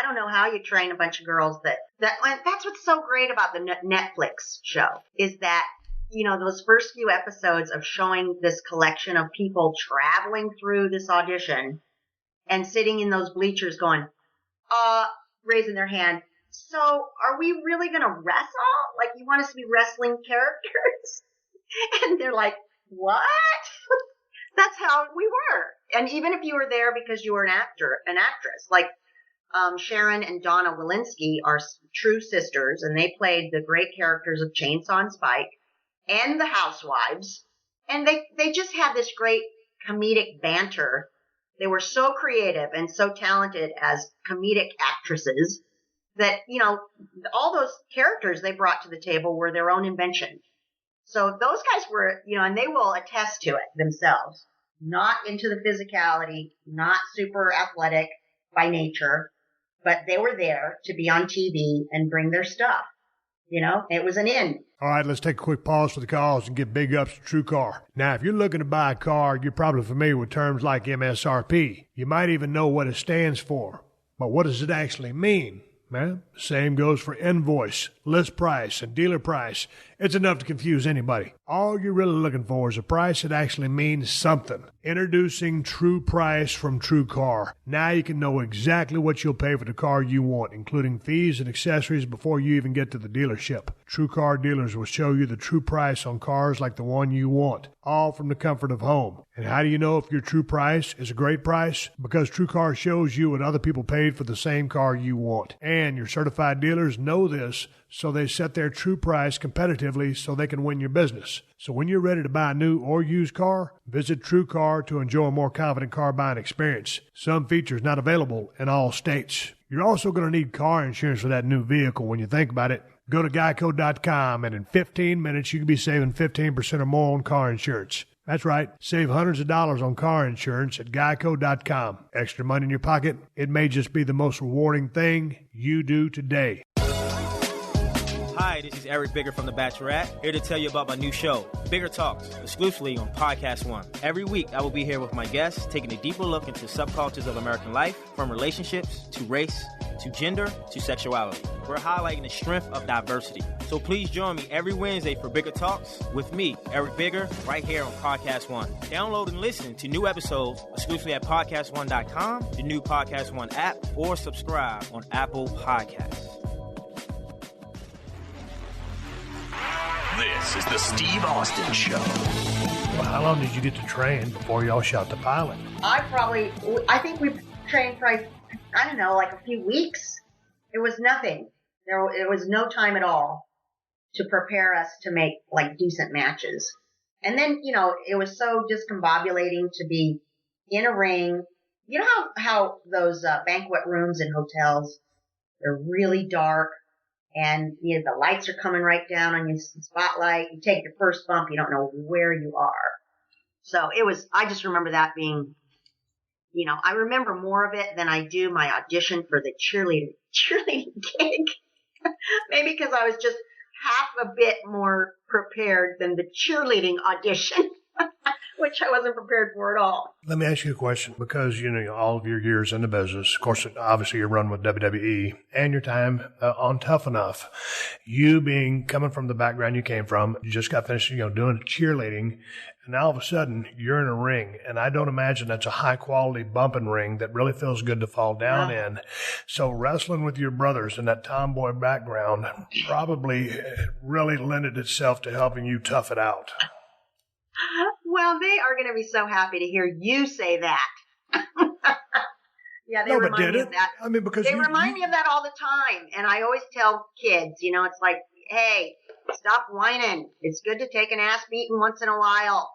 don't know how you train a bunch of girls that's what's so great about the Netflix show is that. Those first few episodes of showing this collection of people traveling through this audition and sitting in those bleachers going, raising their hand. So are we really going to wrestle? Like, you want us to be wrestling characters? And they're like, what? That's how we were. And even if you were there because you were an actress, like, Sharon and Donna Walensky are true sisters, and they played the great characters of Chainsaw and Spike and the Housewives, and they just had this great comedic banter. They were so creative and so talented as comedic actresses that, all those characters they brought to the table were their own invention. So those guys were, and they will attest to it themselves, not into the physicality, not super athletic, by nature, but they were there to be on TV and bring their stuff. You know, it was an in. All right, let's take a quick pause for the calls and give big ups to TrueCar. Now, if you're looking to buy a car, you're probably familiar with terms like MSRP. You might even know what it stands for. But what does it actually mean? Man, same goes for invoice, list price, and dealer price. It's enough to confuse anybody. All you're really looking for is a price that actually means something. Introducing True Price from TrueCar. Now you can know exactly what you'll pay for the car you want, including fees and accessories before you even get to the dealership. TrueCar dealers will show you the true price on cars like the one you want, all from the comfort of home. And how do you know if your true price is a great price? Because TrueCar shows you what other people paid for the same car you want. And your certified dealers know this, so they set their true price competitively so they can win your business. So when you're ready to buy a new or used car, visit TrueCar to enjoy a more confident car buying experience. Some features not available in all states. You're also going to need car insurance for that new vehicle when you think about it. Go to geico.com and in 15 minutes you can be saving 15% or more on car insurance. That's right. Save hundreds of dollars on car insurance at geico.com. Extra money in your pocket? It may just be the most rewarding thing you do today. Hi, this is Eric Bigger from The Bachelorette, here to tell you about my new show, Bigger Talks, exclusively on PodcastOne. Every week, I will be here with my guests, taking a deeper look into subcultures of American life, from relationships to race to gender to sexuality. We're highlighting the strength of diversity. So please join me every Wednesday for Bigger Talks with me, Eric Bigger, right here on PodcastOne. Download and listen to new episodes exclusively at PodcastOne.com, the new PodcastOne app, or subscribe on Apple Podcasts. This is the Steve Austin Show. Well, how long did you get to train before y'all shot the pilot? I think we trained for, I don't know, like a few weeks. It was nothing. There was no time at all to prepare us to make like decent matches. And then, you know, it was so discombobulating to be in a ring. You know how those banquet rooms in hotels, they're really dark. And, you know, the lights are coming right down on your spotlight. You take your first bump, you don't know where you are. So I just remember that being, you know, I remember more of it than I do my audition for the cheerleading gig. Maybe because I was just half a bit more prepared than the cheerleading audition, which I wasn't prepared for at all. Let me ask you a question, because, you know, all of your years in the business, of course, obviously you run with WWE, and your time on Tough Enough. You coming from the background you came from, you just got finished, you know, doing cheerleading, and now all of a sudden you're in a ring, and I don't imagine that's a high quality bumping ring that really feels good to fall down in. So wrestling with your brothers in that tomboy background probably really lended itself to helping you tough it out. Well, they are going to be so happy to hear you say that. Yeah, they remind me of that. I mean, because they remind me of that all the time. And I always tell kids, you know, it's like, hey, stop whining. It's good to take an ass beating once in a while.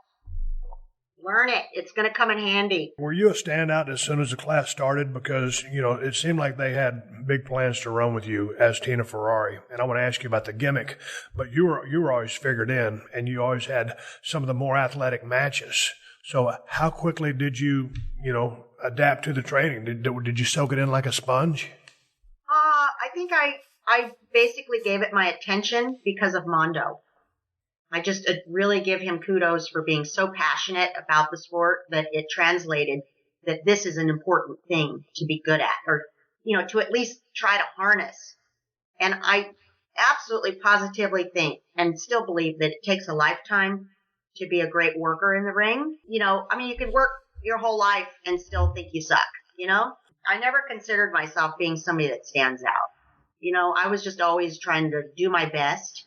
Learn it. It's going to come in handy. Were you a standout as soon as the class started? Because, you know, it seemed like they had big plans to run with you as Tina Ferrari. And I want to ask you about the gimmick, but you were always figured in, and you always had some of the more athletic matches. So how quickly did you, you know, adapt to the training? Did you soak it in like a sponge? I think I basically gave it my attention because of Mondo. I just really give him kudos for being so passionate about the sport that it translated that this is an important thing to be good at, or, you know, to at least try to harness. And I absolutely positively think and still believe that it takes a lifetime to be a great worker in the ring. You know, I mean, you could work your whole life and still think you suck, you know? I never considered myself being somebody that stands out. You know, I was just always trying to do my best.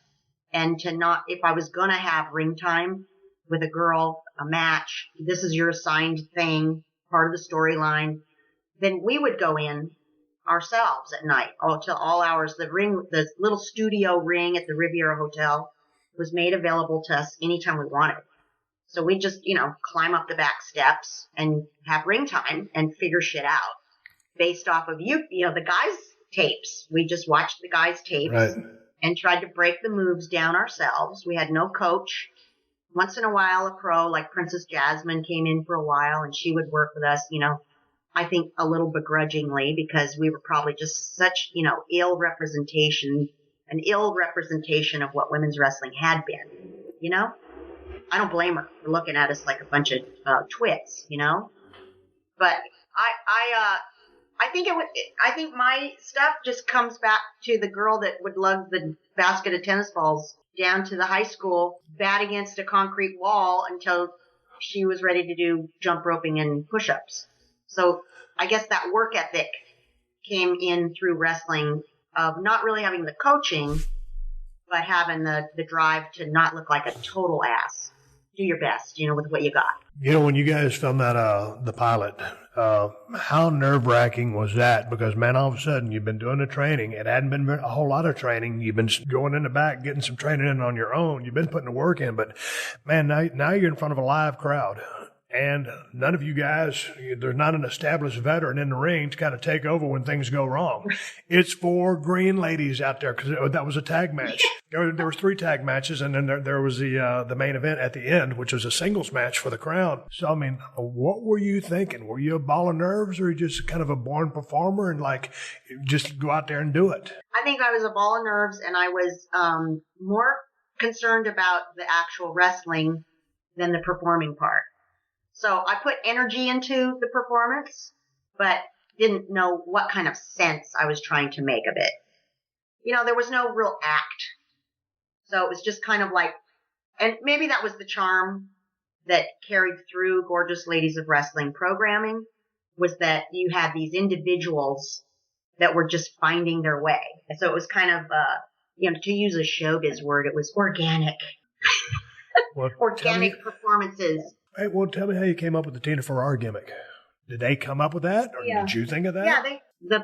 And to not, if I was going to have ring time with a girl, a match, this is your assigned thing, part of the storyline, then we would go in ourselves at night, till all hours. The little studio ring at the Riviera Hotel was made available to us anytime we wanted. So we just, you know, climb up the back steps and have ring time and figure shit out based off of you know, the guys' tapes. We just watched the guys' tapes. Right. And tried to break the moves down ourselves. We had no coach. Once in a while, a pro like Princess Jasmine came in for a while, and she would work with us, you know. I think a little begrudgingly, because we were probably just such, an ill representation of what women's wrestling had been, I don't blame her for looking at us like a bunch of twits, but I think my stuff just comes back to the girl that would lug the basket of tennis balls down to the high school, bat against a concrete wall until she was ready to do jump roping and push-ups. So I guess that work ethic came in through wrestling of not really having the coaching, but having the drive to not look like a total ass. Do your best, with what you got. When you guys filmed that, the pilot, how nerve-wracking was that? Because, man, all of a sudden you've been doing the training. It hadn't been a whole lot of training. You've been going in the back, getting some training in on your own. You've been putting the work in. But, man, now you're in front of a live crowd. And none of you guys, there's not an established veteran in the ring to kind of take over when things go wrong. It's 4 green ladies out there because that was a tag match. There was 3 tag matches, and then there was the main event at the end, which was a singles match for the crown. So, I mean, what were you thinking? Were you a ball of nerves, or just kind of a born performer and just go out there and do it? I think I was a ball of nerves, and I was more concerned about the actual wrestling than the performing part. So I put energy into the performance, but didn't know what kind of sense I was trying to make of it. There was no real act. So it was just kind of like, and maybe that was the charm that carried through Gorgeous Ladies of Wrestling programming, was that you had these individuals that were just finding their way. And so it was kind of, to use a showbiz word, it was organic. Organic performances. Hey, well, tell me how you came up with the Tina Ferrari gimmick. Did they come up with that, or did you think of that? Yeah, the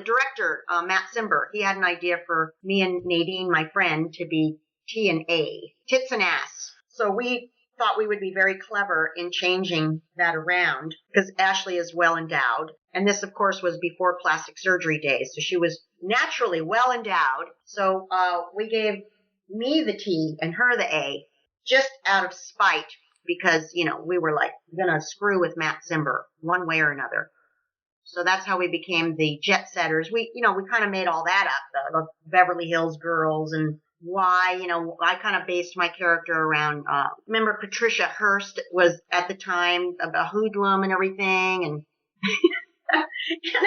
director, Matt Simber, he had an idea for me and Nadine, my friend, to be T and A, tits and ass. So we thought we would be very clever in changing that around, because Ashley is well endowed. And this, of course, was before plastic surgery days, so she was naturally well endowed. So we gave me the T and her the A, just out of spite, because, we were going to screw with Matt Simber one way or another. So that's how we became the Jet Setters. We kind of made all that up, the Beverly Hills Girls, and why, I kind of based my character around, remember Patricia Hearst was at the time a hoodlum and everything. And, and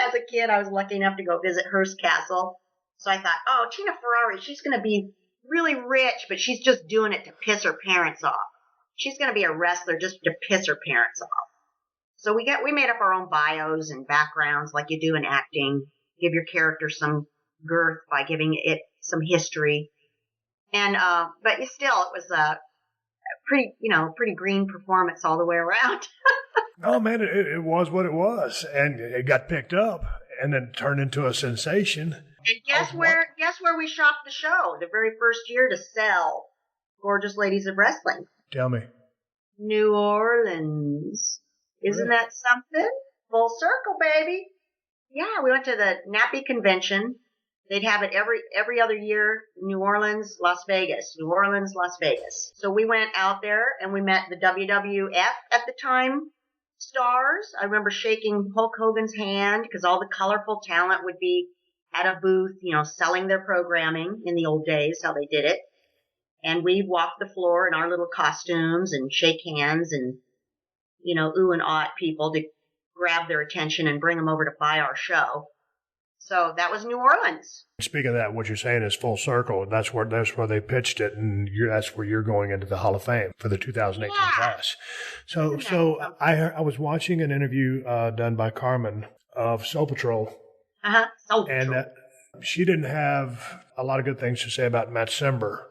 as a kid, I was lucky enough to go visit Hearst Castle. So I thought, oh, Tina Ferrari, she's going to be really rich, but she's just doing it to piss her parents off. She's going to be a wrestler just to piss her parents off. So we made up our own bios and backgrounds like you do in acting. Give your character some girth by giving it some history. And, but still, it was a pretty green performance all the way around. Oh, man, it was what it was. And it got picked up and then turned into a sensation. And guess where we shopped the show the very first year to sell Gorgeous Ladies of Wrestling? Tell me. New Orleans. Isn't that something? Full circle, baby. Yeah, we went to the NAPI convention. They'd have it every other year, New Orleans, Las Vegas. New Orleans, Las Vegas. So we went out there and we met the WWF at the time stars. I remember shaking Hulk Hogan's hand because all the colorful talent would be at a booth, selling their programming in the old days, how they did it. And we'd walk the floor in our little costumes and shake hands and, ooh and ah at people to grab their attention and bring them over to buy our show. So that was New Orleans. Speaking of that, what you're saying is full circle. That's where they pitched it, and that's where you're going into the Hall of Fame for the 2018 class. So I was watching an interview done by Carmen of Soul Patrol. Soul Patrol. And she didn't have a lot of good things to say about Matt Simber.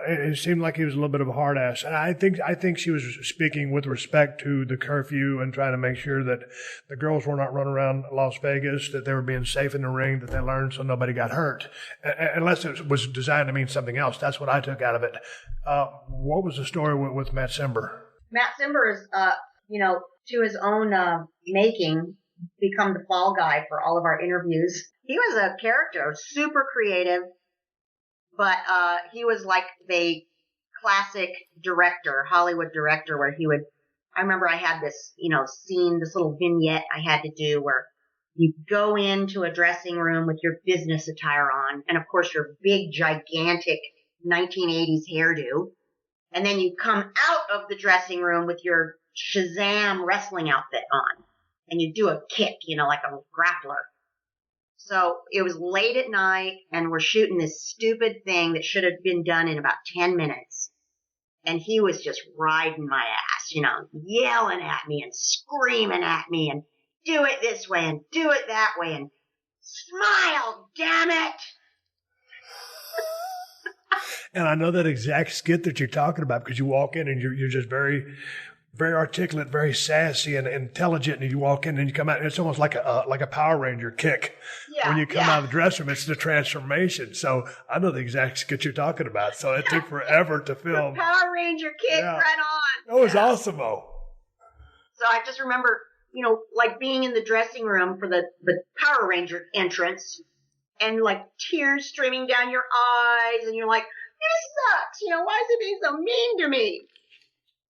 It seemed like he was a little bit of a hard ass. And I think she was speaking with respect to the curfew and trying to make sure that the girls were not running around Las Vegas, that they were being safe in the ring, that they learned so nobody got hurt. Unless it was designed to mean something else. That's what I took out of it. What was the story with Matt Simber? Matt Simber is, to his own making, become the fall guy for all of our interviews. He was a character, super creative. But he was like the classic director, Hollywood director, where he would I remember I had this, scene, this little vignette I had to do where you go into a dressing room with your business attire on, and of course your big, gigantic 1980s hairdo, and then you come out of the dressing room with your Shazam wrestling outfit on, and you do a kick, like a grappler. So it was late at night, and we're shooting this stupid thing that should have been done in about 10 minutes. And he was just riding my ass, yelling at me and screaming at me and do it this way and do it that way and smile, damn it. And I know that exact skit that you're talking about because you walk in and you're just very, very articulate, very sassy and intelligent. And you walk in and you come out and it's almost like a Power Ranger kick. Yeah, when you come out of the dressing room, it's the transformation. So I know the exact skit you're talking about. So it took forever to film. The Power Ranger kick right on. That was awesome, though. So I just remember, like being in the dressing room for the Power Ranger entrance and like tears streaming down your eyes and you're like, this sucks. Why is it being so mean to me?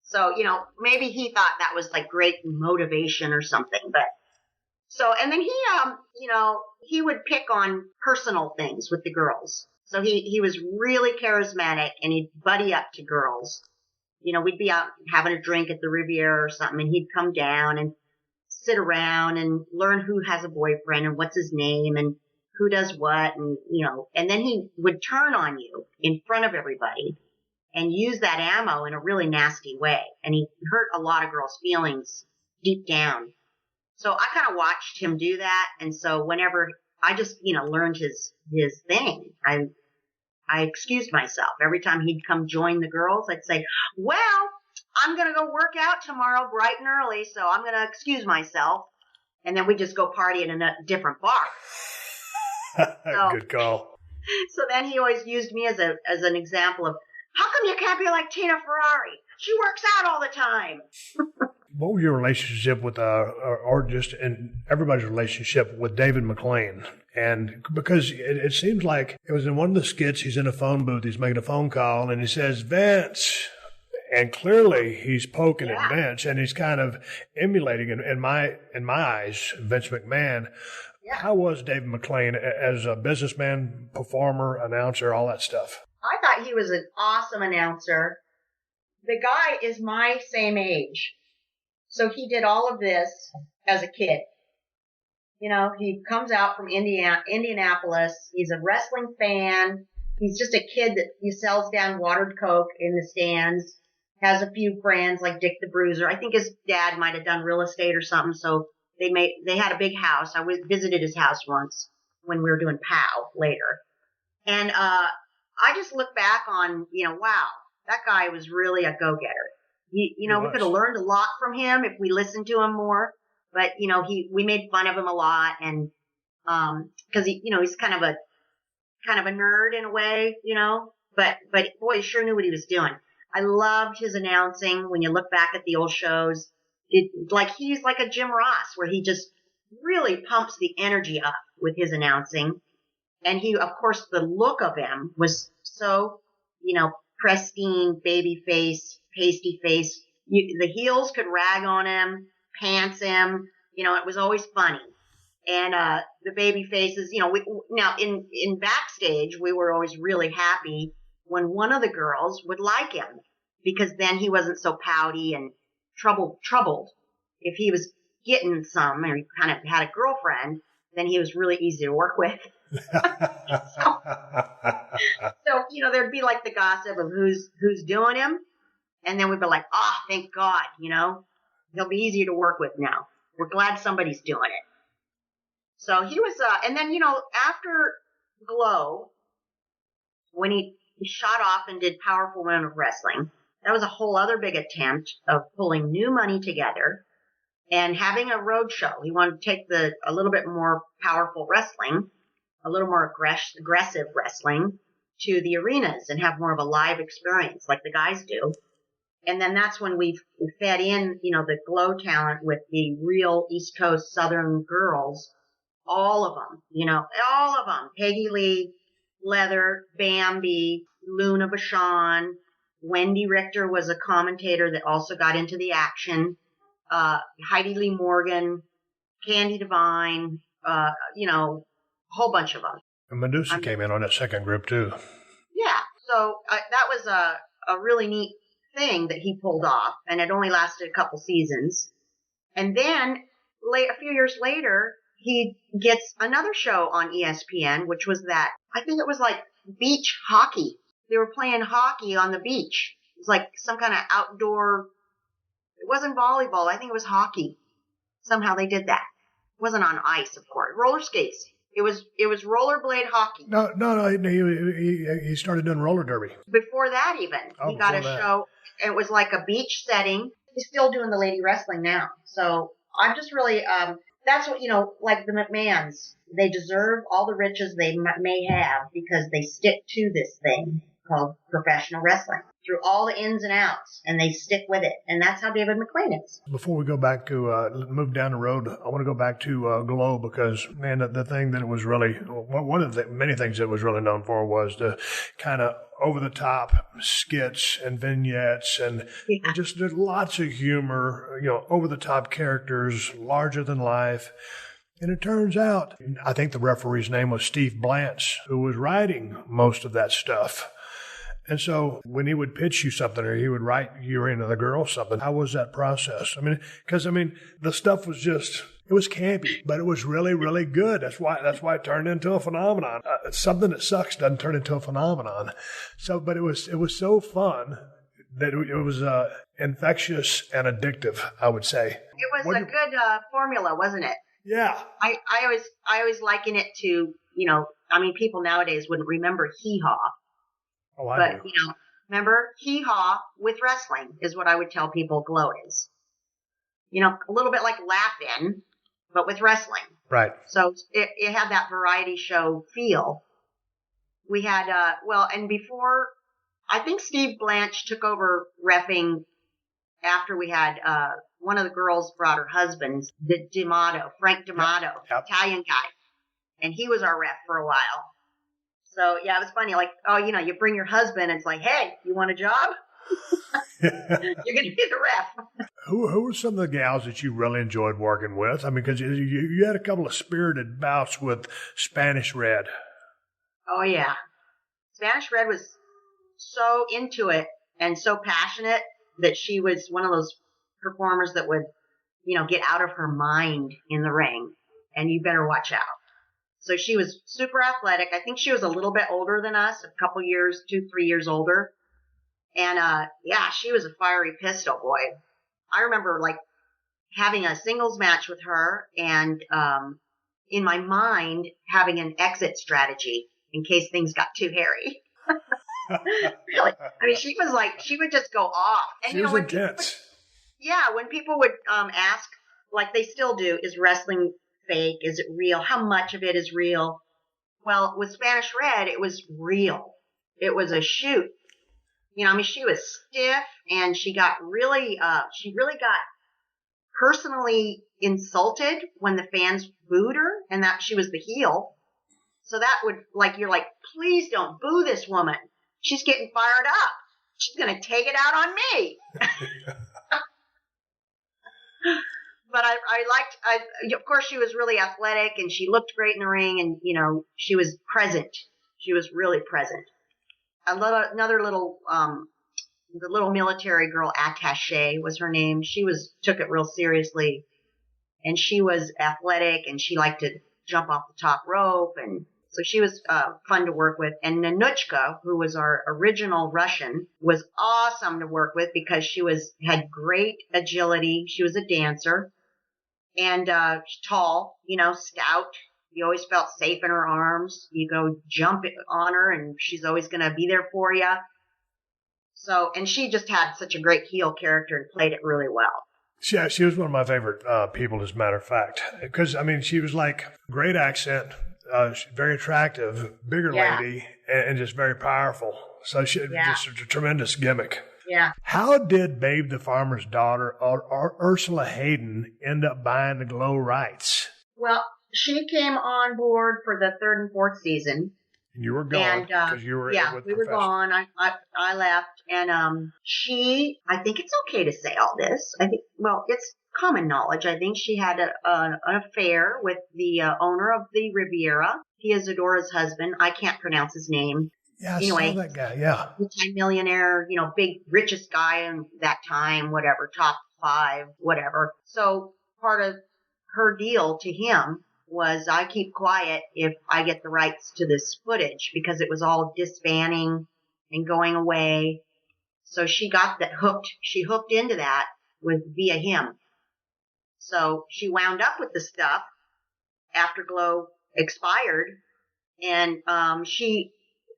So, maybe he thought that was like great motivation or something, but so, and then he would pick on personal things with the girls. So he was really charismatic and he'd buddy up to girls. We'd be out having a drink at the Riviera or something and he'd come down and sit around and learn who has a boyfriend and what's his name and who does what and, and then he would turn on you in front of everybody and use that ammo in a really nasty way. And he hurt a lot of girls' feelings deep down. So I kind of watched him do that. And so whenever I just, learned his thing, I excused myself. Every time he'd come join the girls, I'd say, well, I'm going to go work out tomorrow bright and early. So I'm going to excuse myself. And then we just go party in a different bar. Good call. So then he always used me as an example of, how come you can't be like Tina Ferrari? She works out all the time. What was your relationship with, or just in everybody's relationship with David McLean? And because it seems like it was in one of the skits, he's in a phone booth, he's making a phone call, and he says, Vince. And clearly he's poking at Vince, and he's kind of emulating, in my eyes, Vince McMahon. Yeah. How was David McLean as a businessman, performer, announcer, all that stuff? I thought he was an awesome announcer. The guy is my same age. So he did all of this as a kid. He comes out from Indianapolis. He's a wrestling fan. He's just a kid that he sells down watered Coke in the stands, has a few friends like Dick the Bruiser. I think his dad might have done real estate or something. So they had a big house. I visited his house once when we were doing POW later. And, I just look back on, wow, that guy was really a go-getter. We could have learned a lot from him if we listened to him more, but, we made fun of him a lot and, cause he's kind of a nerd in a way, but boy, he sure knew what he was doing. I loved his announcing when you look back at the old shows. He's like a Jim Ross where he just really pumps the energy up with his announcing. And he, of course, the look of him was so, pristine, baby face, pasty face. The heels could rag on him, pants him. It was always funny. And the baby faces, now in backstage, we were always really happy when one of the girls would like him because then he wasn't so pouty and troubled. If he was getting some or he kind of had a girlfriend, then he was really easy to work with. So, there'd be like the gossip of who's doing him. And then we'd be like, oh, thank God, he'll be easier to work with now. We're glad somebody's doing it. So he was, and then, after G.L.O.W, when he shot off and did Powerful Women of Wrestling, that was a whole other big attempt of pulling new money together and having a road show. He wanted to take a little bit more powerful wrestling, a little more aggressive wrestling to the arenas and have more of a live experience like the guys do. And then that's when we fed in, the G.L.O.W talent with the real East Coast Southern girls, all of them, Peggy Lee, Leather, Bambi, Luna Vachon, Wendy Richter was a commentator that also got into the action. Heidi Lee Morgan, Candy Devine, a whole bunch of them. And Medusa came in on that second group, too. Yeah. So that was a really neat thing that he pulled off, and it only lasted a couple seasons. And then a few years later, he gets another show on ESPN, which was I think it was like beach hockey. They were playing hockey on the beach. It was like some kind of outdoor, it wasn't volleyball. I think it was hockey. Somehow they did that. It wasn't on ice, of course. Roller skates. It was rollerblade hockey. No. He started doing roller derby. Before that, even he got a show. It was like a beach setting. He's still doing the lady wrestling now. So I'm just really, that's what, like the McMahons. They deserve all the riches they may have because they stick to this thing called professional wrestling through all the ins and outs, and they stick with it. And that's how David McLean is. Before we go back to move down the road, I want to go back to G.L.O.W. because, man, the thing that it was really, one of the many things it was really known for was the kind of over-the-top skits and vignettes and just did lots of humor, over-the-top characters, larger than life. And it turns out, I think the referee's name was Steve Blanche, who was writing most of that stuff. And so when he would pitch you something or he would write you or another girl something, how was that process? Because the stuff was it was campy, but it was really, really good. That's why it turned into a phenomenon. Something that sucks doesn't turn into a phenomenon. So, but it was so fun that it was infectious and addictive, I would say. It was a good formula, wasn't it? Yeah. I always liken it to, people nowadays wouldn't remember Hee Haw. Oh, I do. Remember Hee Haw with wrestling is what I would tell people G.L.O.W. is. A little bit like Laugh-In, but with wrestling. Right. So it had that variety show feel. We had, and before, I think Steve Blanche took over reffing after we had, one of the girls brought her husband, Frank D'Amato, Yep. Italian guy. And he was our ref for a while. So, yeah, it was funny. Like, you bring your husband, and it's like, hey, you want a job? You're going to be the ref. Who were some of the gals that you really enjoyed working with? Because you had a couple of spirited bouts with Spanish Red. Oh, yeah. Spanish Red was so into it and so passionate that she was one of those performers that would, get out of her mind in the ring, and you better watch out. So she was super athletic. I think she was a little bit older than us, a couple years, 2-3 years older. And, she was a fiery pistol, boy. I remember, having a singles match with her and, in my mind, having an exit strategy in case things got too hairy. Really. She was she would just go off. And, she was intense. When people would, ask, like they still do, is wrestling fake? Is it real? How much of it is real? Well, with Spanish Red, it was real. It was a shoot. She was stiff and she got really got personally insulted when the fans booed her and that she was the heel. So that would, you're like, please don't boo this woman. She's getting fired up. She's going to take it out on me. But of course, she was really athletic and she looked great in the ring and, she was present. She was really present. Another little, the little military girl, Attaché was her name. She took it real seriously and she was athletic and she liked to jump off the top rope. And so she was, fun to work with. And Nanuchka, who was our original Russian, was awesome to work with because she had great agility. She was a dancer. And, tall, stout. You always felt safe in her arms. You go jump on her and she's always going to be there for you. So, and she just had such a great heel character and played it really well. Yeah, she was one of my favorite people, as a matter of fact. Because, she was great accent, very attractive, bigger lady, and just very powerful. So she just a tremendous gimmick. Yeah. How did Babe the Farmer's Daughter or Ursula Hayden end up buying the G.L.O.W. rights? Well, she came on board for the 3rd and 4th season. You were gone because you were with we were gone. I left, and I think it's okay to say all this. I think, well, it's common knowledge. I think she had an affair with the owner of the Riviera. He is Adora's husband. I can't pronounce his name. Yeah, anyway, I saw that guy. Yeah, multi-millionaire, big richest guy in that time, whatever, top 5, whatever. So part of her deal to him was I keep quiet if I get the rights to this footage, because it was all disbanding and going away. So she got that hooked. She hooked into that via him. So she wound up with the stuff after G.L.O.W expired, and she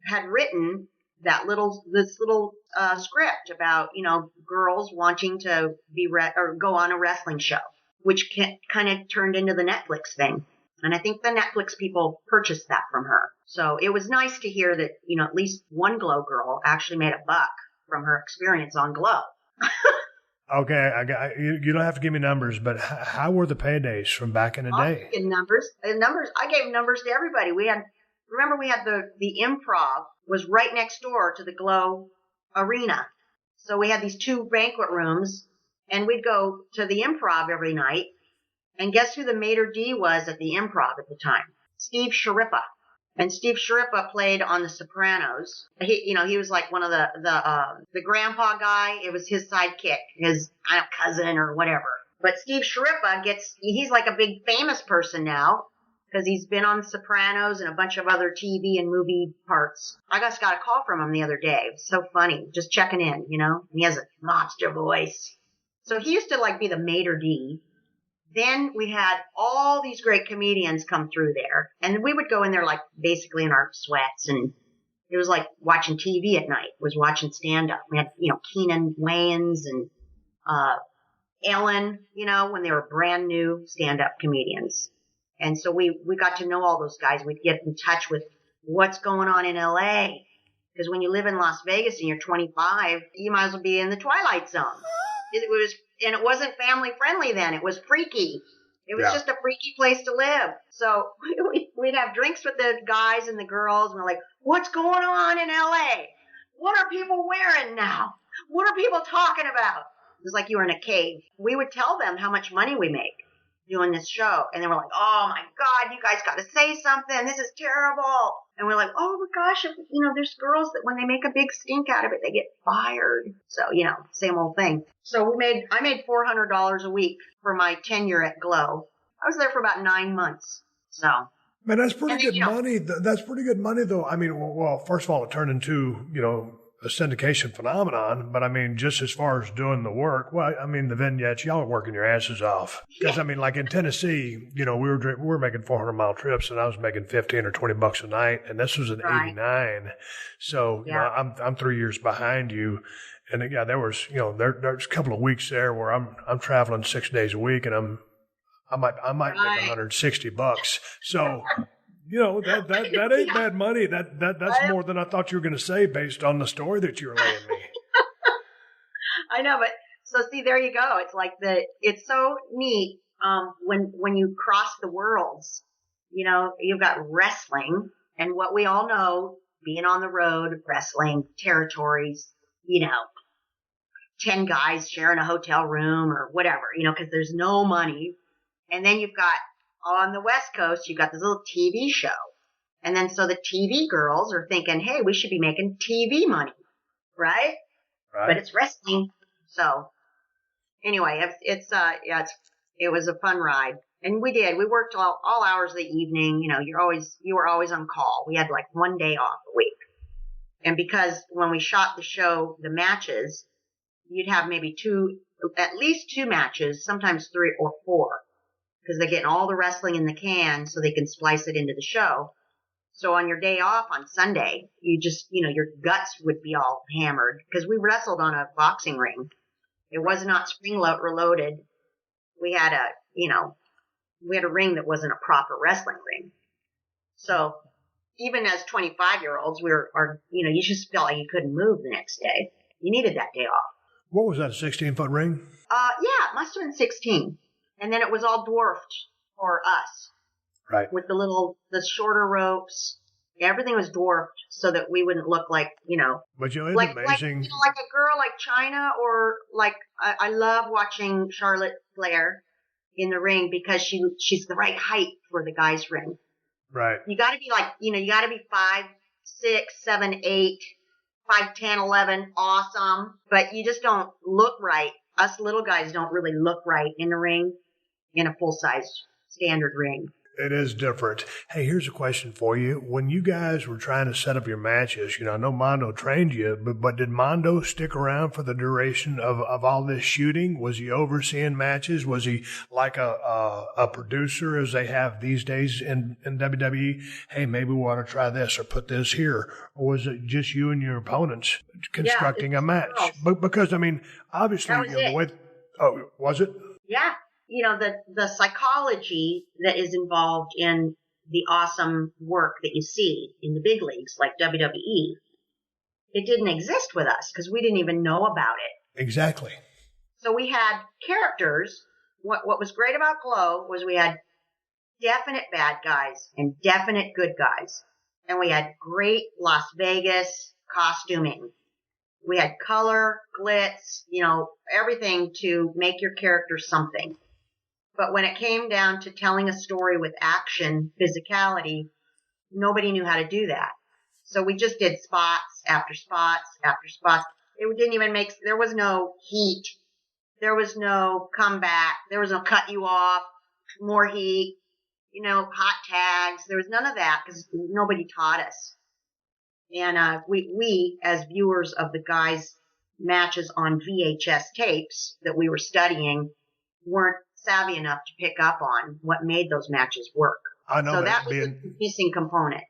had written this little script about girls wanting to be or go on a wrestling show, which kind of turned into the Netflix thing. And I think the Netflix people purchased that from her. So it was nice to hear that, at least one G.L.O.W girl actually made a buck from her experience on G.L.O.W. Okay, you don't have to give me numbers, but how were the paydays from back in the day? Numbers. I gave numbers to everybody. We had the Improv was right next door to the G.L.O.W arena. So we had these 2 banquet rooms, and we'd go to the Improv every night. And guess who the maitre d' was at the Improv at the time? Steve Sharippa. And Steve Sharippa played on The Sopranos. He was like one of the grandpa guy. It was his sidekick, his cousin or whatever. But Steve Sharippa he's like a big famous person now, because he's been on The Sopranos and a bunch of other TV and movie parts. I just got a call from him the other day. It was so funny, just checking in, and he has a monster voice. So he used to be the maitre d'. Then we had all these great comedians come through there, and we would go in there basically in our sweats, and it was like watching TV at night. It was watching stand-up. We had, Keenan Wayans and Ellen, when they were brand new stand-up comedians. And so we got to know all those guys. We'd get in touch with what's going on in LA. Because when you live in Las Vegas and you're 25, you might as well be in the Twilight Zone. And it wasn't family friendly then. It was freaky. It was just a freaky place to live. So we'd have drinks with the guys and the girls, and we're like, what's going on in LA? What are people wearing now? What are people talking about? It was like you were in a cave. We would tell them how much money we make doing this show. And they were like, oh my God, you guys got to say something. This is terrible. And we're like, oh my gosh, there's girls that when they make a big stink out of it, they get fired. So, same old thing. So I made $400 a week for my tenure at G.L.O.W. I was there for about 9 months. So. Man, that's pretty good money. That's pretty good money, though. I mean, well, first of all, it turned into, a syndication phenomenon. But I mean, just as far as doing the work, well, I mean, the vignettes, y'all are working your asses off. Because I mean, like in Tennessee, we were making 400-mile trips, and I was making $15 or $20 a night, and this was in '89. So I'm 3 years behind you. And there was, there's a couple of weeks there where I'm traveling 6 days a week, and I might make $160. So. That ain't bad money. That's more than I thought you were going to say based on the story that you were laying me. I know, but so see, there you go. It's like it's so neat when you cross the worlds. You've got wrestling, and what we all know, being on the road, wrestling territories. 10 guys sharing a hotel room or whatever. Because there's no money, and then you've got. On the West Coast, you got this little TV show. And then so the TV girls are thinking, hey, we should be making TV money, right? But it's wrestling. So anyway, it was a fun ride. And we worked all hours of the evening. You were always on call. We had 1 day off a week. And because when we shot the show, the matches, you'd have maybe at least 2 matches, sometimes 3 or 4. Because they're getting all the wrestling in the can so they can splice it into the show. So on your day off on Sunday, you just, your guts would be all hammered. Because we wrestled on a boxing ring. It was not spring-reloaded. We had a ring that wasn't a proper wrestling ring. So even as 25-year-olds, you just felt like you couldn't move the next day. You needed that day off. What was that, a 16-foot ring? Yeah, it must have been 16. And then it was all dwarfed for us. Right. With the shorter ropes everything was dwarfed so that we wouldn't look like, But it's like amazing. like a girl like China, or like I love watching Charlotte Flair in the ring because she's the right height for the guys' ring. Right. You got to be like, you got to be 5, 6, 7, 8, 5, 10, 11, awesome, but you just don't look right. Us little guys don't really look right in the ring, in a full-size standard ring. It is different. Hey, here's a question for you. When you guys were trying to set up your matches, I know Mondo trained you, but did Mondo stick around for the duration of all this shooting? Was he overseeing matches? Was he like a producer as they have these days in WWE? Hey, maybe we want to try this or put this here. Or was it just you and your opponents constructing a match? But because, obviously, the way... Oh, was it? Yeah. The psychology that is involved in the awesome work that you see in the big leagues like WWE, it didn't exist with us because we didn't even know about it. Exactly. So we had characters. What was great about G.L.O.W was we had definite bad guys and definite good guys. And we had great Las Vegas costuming. We had color, glitz, everything to make your character something. But when it came down to telling a story with action, physicality, nobody knew how to do that. So we just did spots after spots after spots. It didn't even there was no heat. There was no comeback. There was no cut you off, more heat, hot tags. There was none of that because nobody taught us. And we, as viewers of the guys' matches on VHS tapes that we were studying, weren't savvy enough to pick up on what made those matches work. I know. So that was the missing component,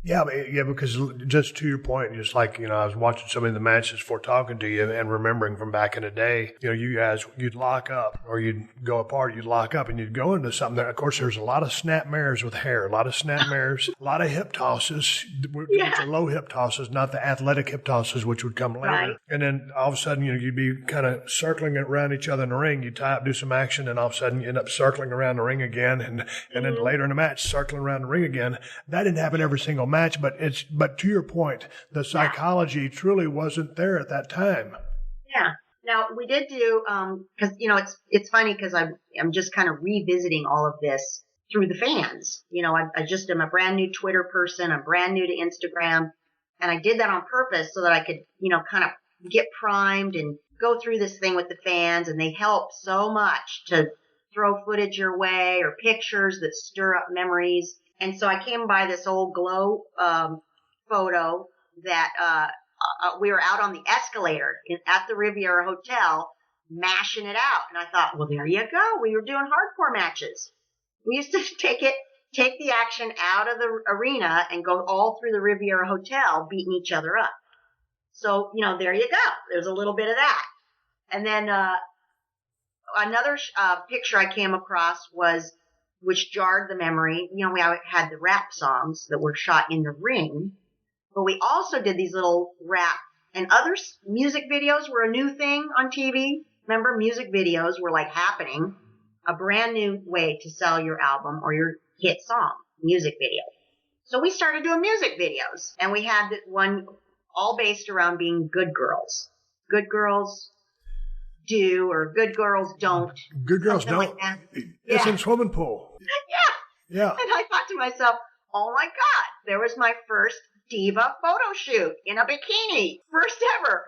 Yeah, because just to your point, just like, I was watching some of the matches before talking to you and remembering from back in the day, you guys, you'd lock up or you'd go apart, you'd lock up and you'd go into something there. Of course, there's a lot of snap mares with hair, a lot of snap mares, a lot of hip tosses, which are low hip tosses, not the athletic hip tosses, which would come later. Right. And then all of a sudden, you'd be kind of circling around each other in the ring. You tie up, do some action, and all of a sudden you end up circling around the ring again. And then later in the match, circling around the ring again. That didn't happen every single match, but to your point, the psychology truly wasn't there at that time. Yeah. Now we did do, cause it's funny cause I'm just kind of revisiting all of this through the fans. I just am a brand new Twitter person. I'm brand new to Instagram, and I did that on purpose so that I could, kind of get primed and go through this thing with the fans, and they help so much to throw footage your way or pictures that stir up memories. And so I came by this old G.L.O.W photo that we were out on the escalator at the Riviera Hotel mashing it out. And I thought, well, there you go. We were doing hardcore matches. We used to take the action out of the arena and go all through the Riviera Hotel beating each other up. So, there you go. There's a little bit of that. And then another picture I came across which jarred the memory. We had the rap songs that were shot in the ring, but we also did these little rap and other music videos were a new thing on TV. Remember, music videos were like happening, a brand new way to sell your album or your hit song, music video. So we started doing music videos, and we had one all based around being good girls. Good girls do, or good girls don't. Good girls don't. Like that. It's in swimming pool. Yeah. And I thought to myself, oh my God, there was my first diva photo shoot in a bikini. First ever.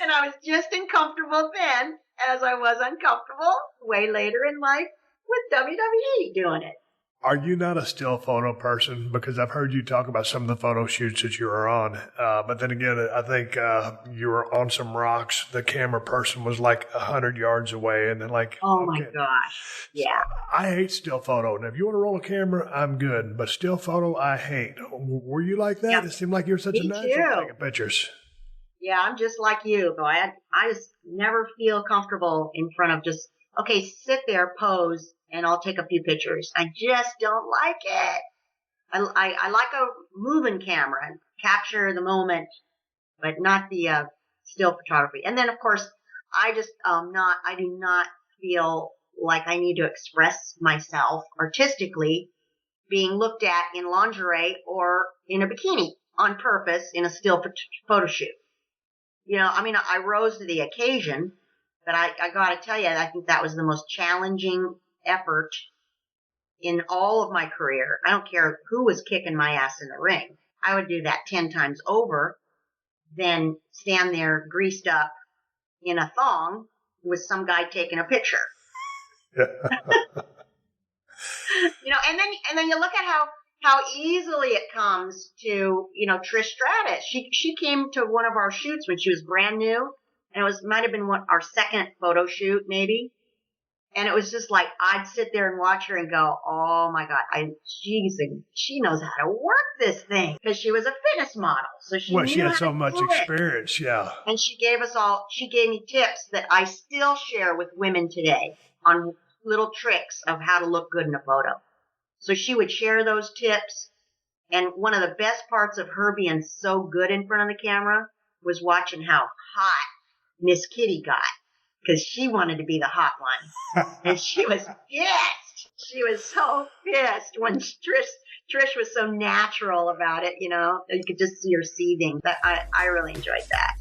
And I was just uncomfortable then, as I was uncomfortable way later in life with WWE doing it. Are you not a still photo person? Because I've heard you talk about some of the photo shoots that you were on. But then again, I think you were on some rocks. The camera person was like 100 yards away. And then oh my gosh. Yeah. I hate still photo. Now, if you want to roll a camera, I'm good. But still photo, I hate. Were you like that? Yep. It seemed like you were such a natural taking pictures. Yeah, I'm just like you, though. I just never feel comfortable in front of just, okay, sit there, pose, and I'll take a few pictures. I just don't like it. I like a moving camera and capture the moment, but not the still photography. And then, of course, I do not feel like I need to express myself artistically being looked at in lingerie or in a bikini on purpose in a still photo shoot. You know, I mean, I rose to the occasion, but I got to tell you, I think that was the most challenging effort in all of my career. I don't care who was kicking my ass in the ring. I would do that 10 times over than stand there greased up in a thong with some guy taking a picture. You know, and then you look at how easily it comes to, you know, Trish Stratus. She came to one of our shoots when she was brand new, and it might have been our second photo shoot maybe. And it was just like, I'd sit there and watch her and go, oh my God, she knows how to work this thing. Because she was a fitness model. So she had so much experience, yeah. And she gave me tips that I still share with women today on little tricks of how to look good in a photo. So she would share those tips. And one of the best parts of her being so good in front of the camera was watching how hot Miss Kitty got. Because she wanted to be the hot one. And she was pissed. She was so pissed when Trish was so natural about it, you know. You could just see her seething. But I really enjoyed that.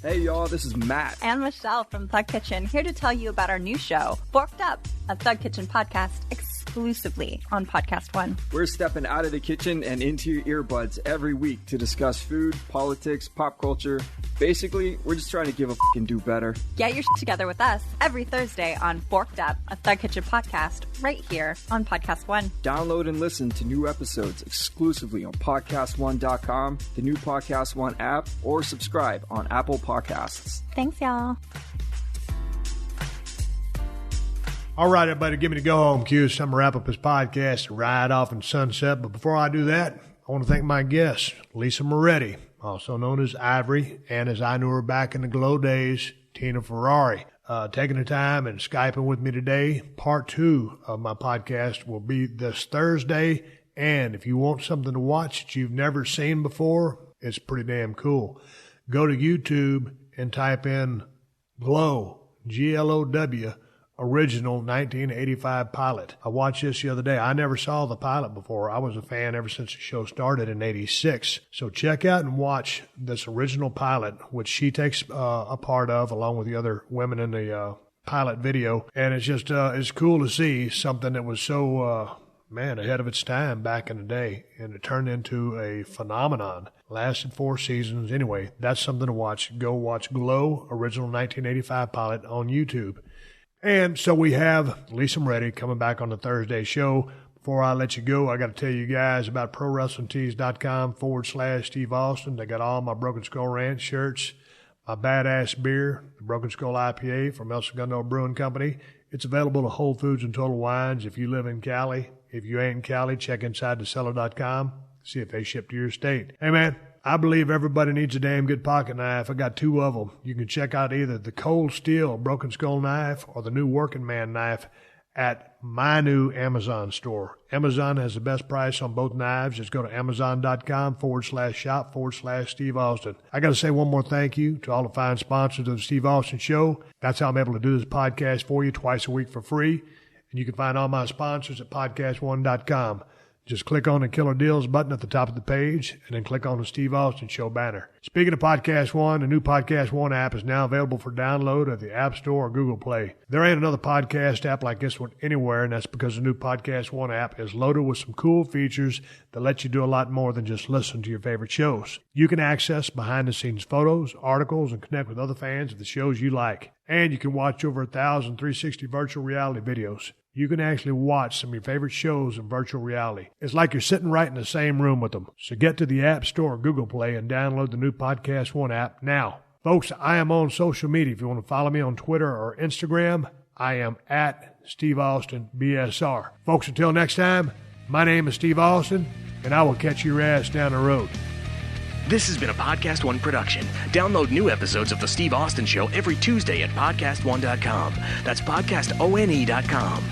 Hey, y'all, this is Matt. And Michelle from Thug Kitchen, here to tell you about our new show, Forked Up, a Thug Kitchen podcast exclusively on PodcastOne. We're stepping out of the kitchen and into your earbuds every week to discuss food, politics, pop culture. Basically, we're just trying to give a f**king do better. Get your shit together with us every Thursday on Forked Up, a Thug Kitchen podcast, right here on PodcastOne. Download and listen to new episodes exclusively on PodcastOne.com, the new PodcastOne app, or subscribe on Apple Podcasts. Thanks, y'all. All right, everybody, give me the go-home cue. It's time to wrap up this podcast and ride off in sunset. But before I do that, I want to thank my guest, Lisa Moretti, also known as Ivory, and as I knew her back in the G.L.O.W days, Tina Ferrari. Taking the time and Skyping with me today. Part 2 of my podcast will be this Thursday. And if you want something to watch that you've never seen before, it's pretty damn cool. Go to YouTube and type in G.L.O.W, G-L-O-W, original 1985 pilot. I watched this the other day. I never saw the pilot before. I was a fan ever since the show started in 86. So check out and watch this original pilot, which she takes a part of along with the other women in the pilot video. And it's just, it's cool to see something that was so, ahead of its time back in the day. And it turned into a phenomenon. Lasted 4 seasons. Anyway, that's something to watch. Go watch G.L.O.W, original 1985 pilot on YouTube. And so we have Lisa Moretti coming back on the Thursday show. Before I let you go, I got to tell you guys about ProWrestlingTees.com/Steve Austin. They got all my Broken Skull Ranch shirts, my badass beer, the Broken Skull IPA from El Segundo Brewing Company. It's available at Whole Foods and Total Wines if you live in Cali. If you ain't in Cali, check InsideTheCellar.com. See if they ship to your state. Hey, man. I believe everybody needs a damn good pocket knife. I got 2 of them. You can check out either the Cold Steel Broken Skull knife or the new Working Man knife at my new Amazon store. Amazon has the best price on both knives. Just go to Amazon.com/shop/Steve Austin. I got to say one more thank you to all the fine sponsors of the Steve Austin Show. That's how I'm able to do this podcast for you twice a week for free. And you can find all my sponsors at PodcastOne.com. Just click on the Killer Deals button at the top of the page and then click on the Steve Austin Show banner. Speaking of Podcast One, the new Podcast One app is now available for download at the App Store or Google Play. There ain't another podcast app like this one anywhere, and that's because the new Podcast One app is loaded with some cool features that let you do a lot more than just listen to your favorite shows. You can access behind-the-scenes photos, articles, and connect with other fans of the shows you like. And you can watch over 1,000 360 virtual reality videos. You can actually watch some of your favorite shows in virtual reality. It's like you're sitting right in the same room with them. So get to the App Store or Google Play and download the new Podcast One app now. Folks, I am on social media. If you want to follow me on Twitter or Instagram, I am at Steve Austin BSR. Folks, until next time, my name is Steve Austin, and I will catch your ass down the road. This has been a Podcast One production. Download new episodes of The Steve Austin Show every Tuesday at PodcastOne.com. That's PodcastOne.com.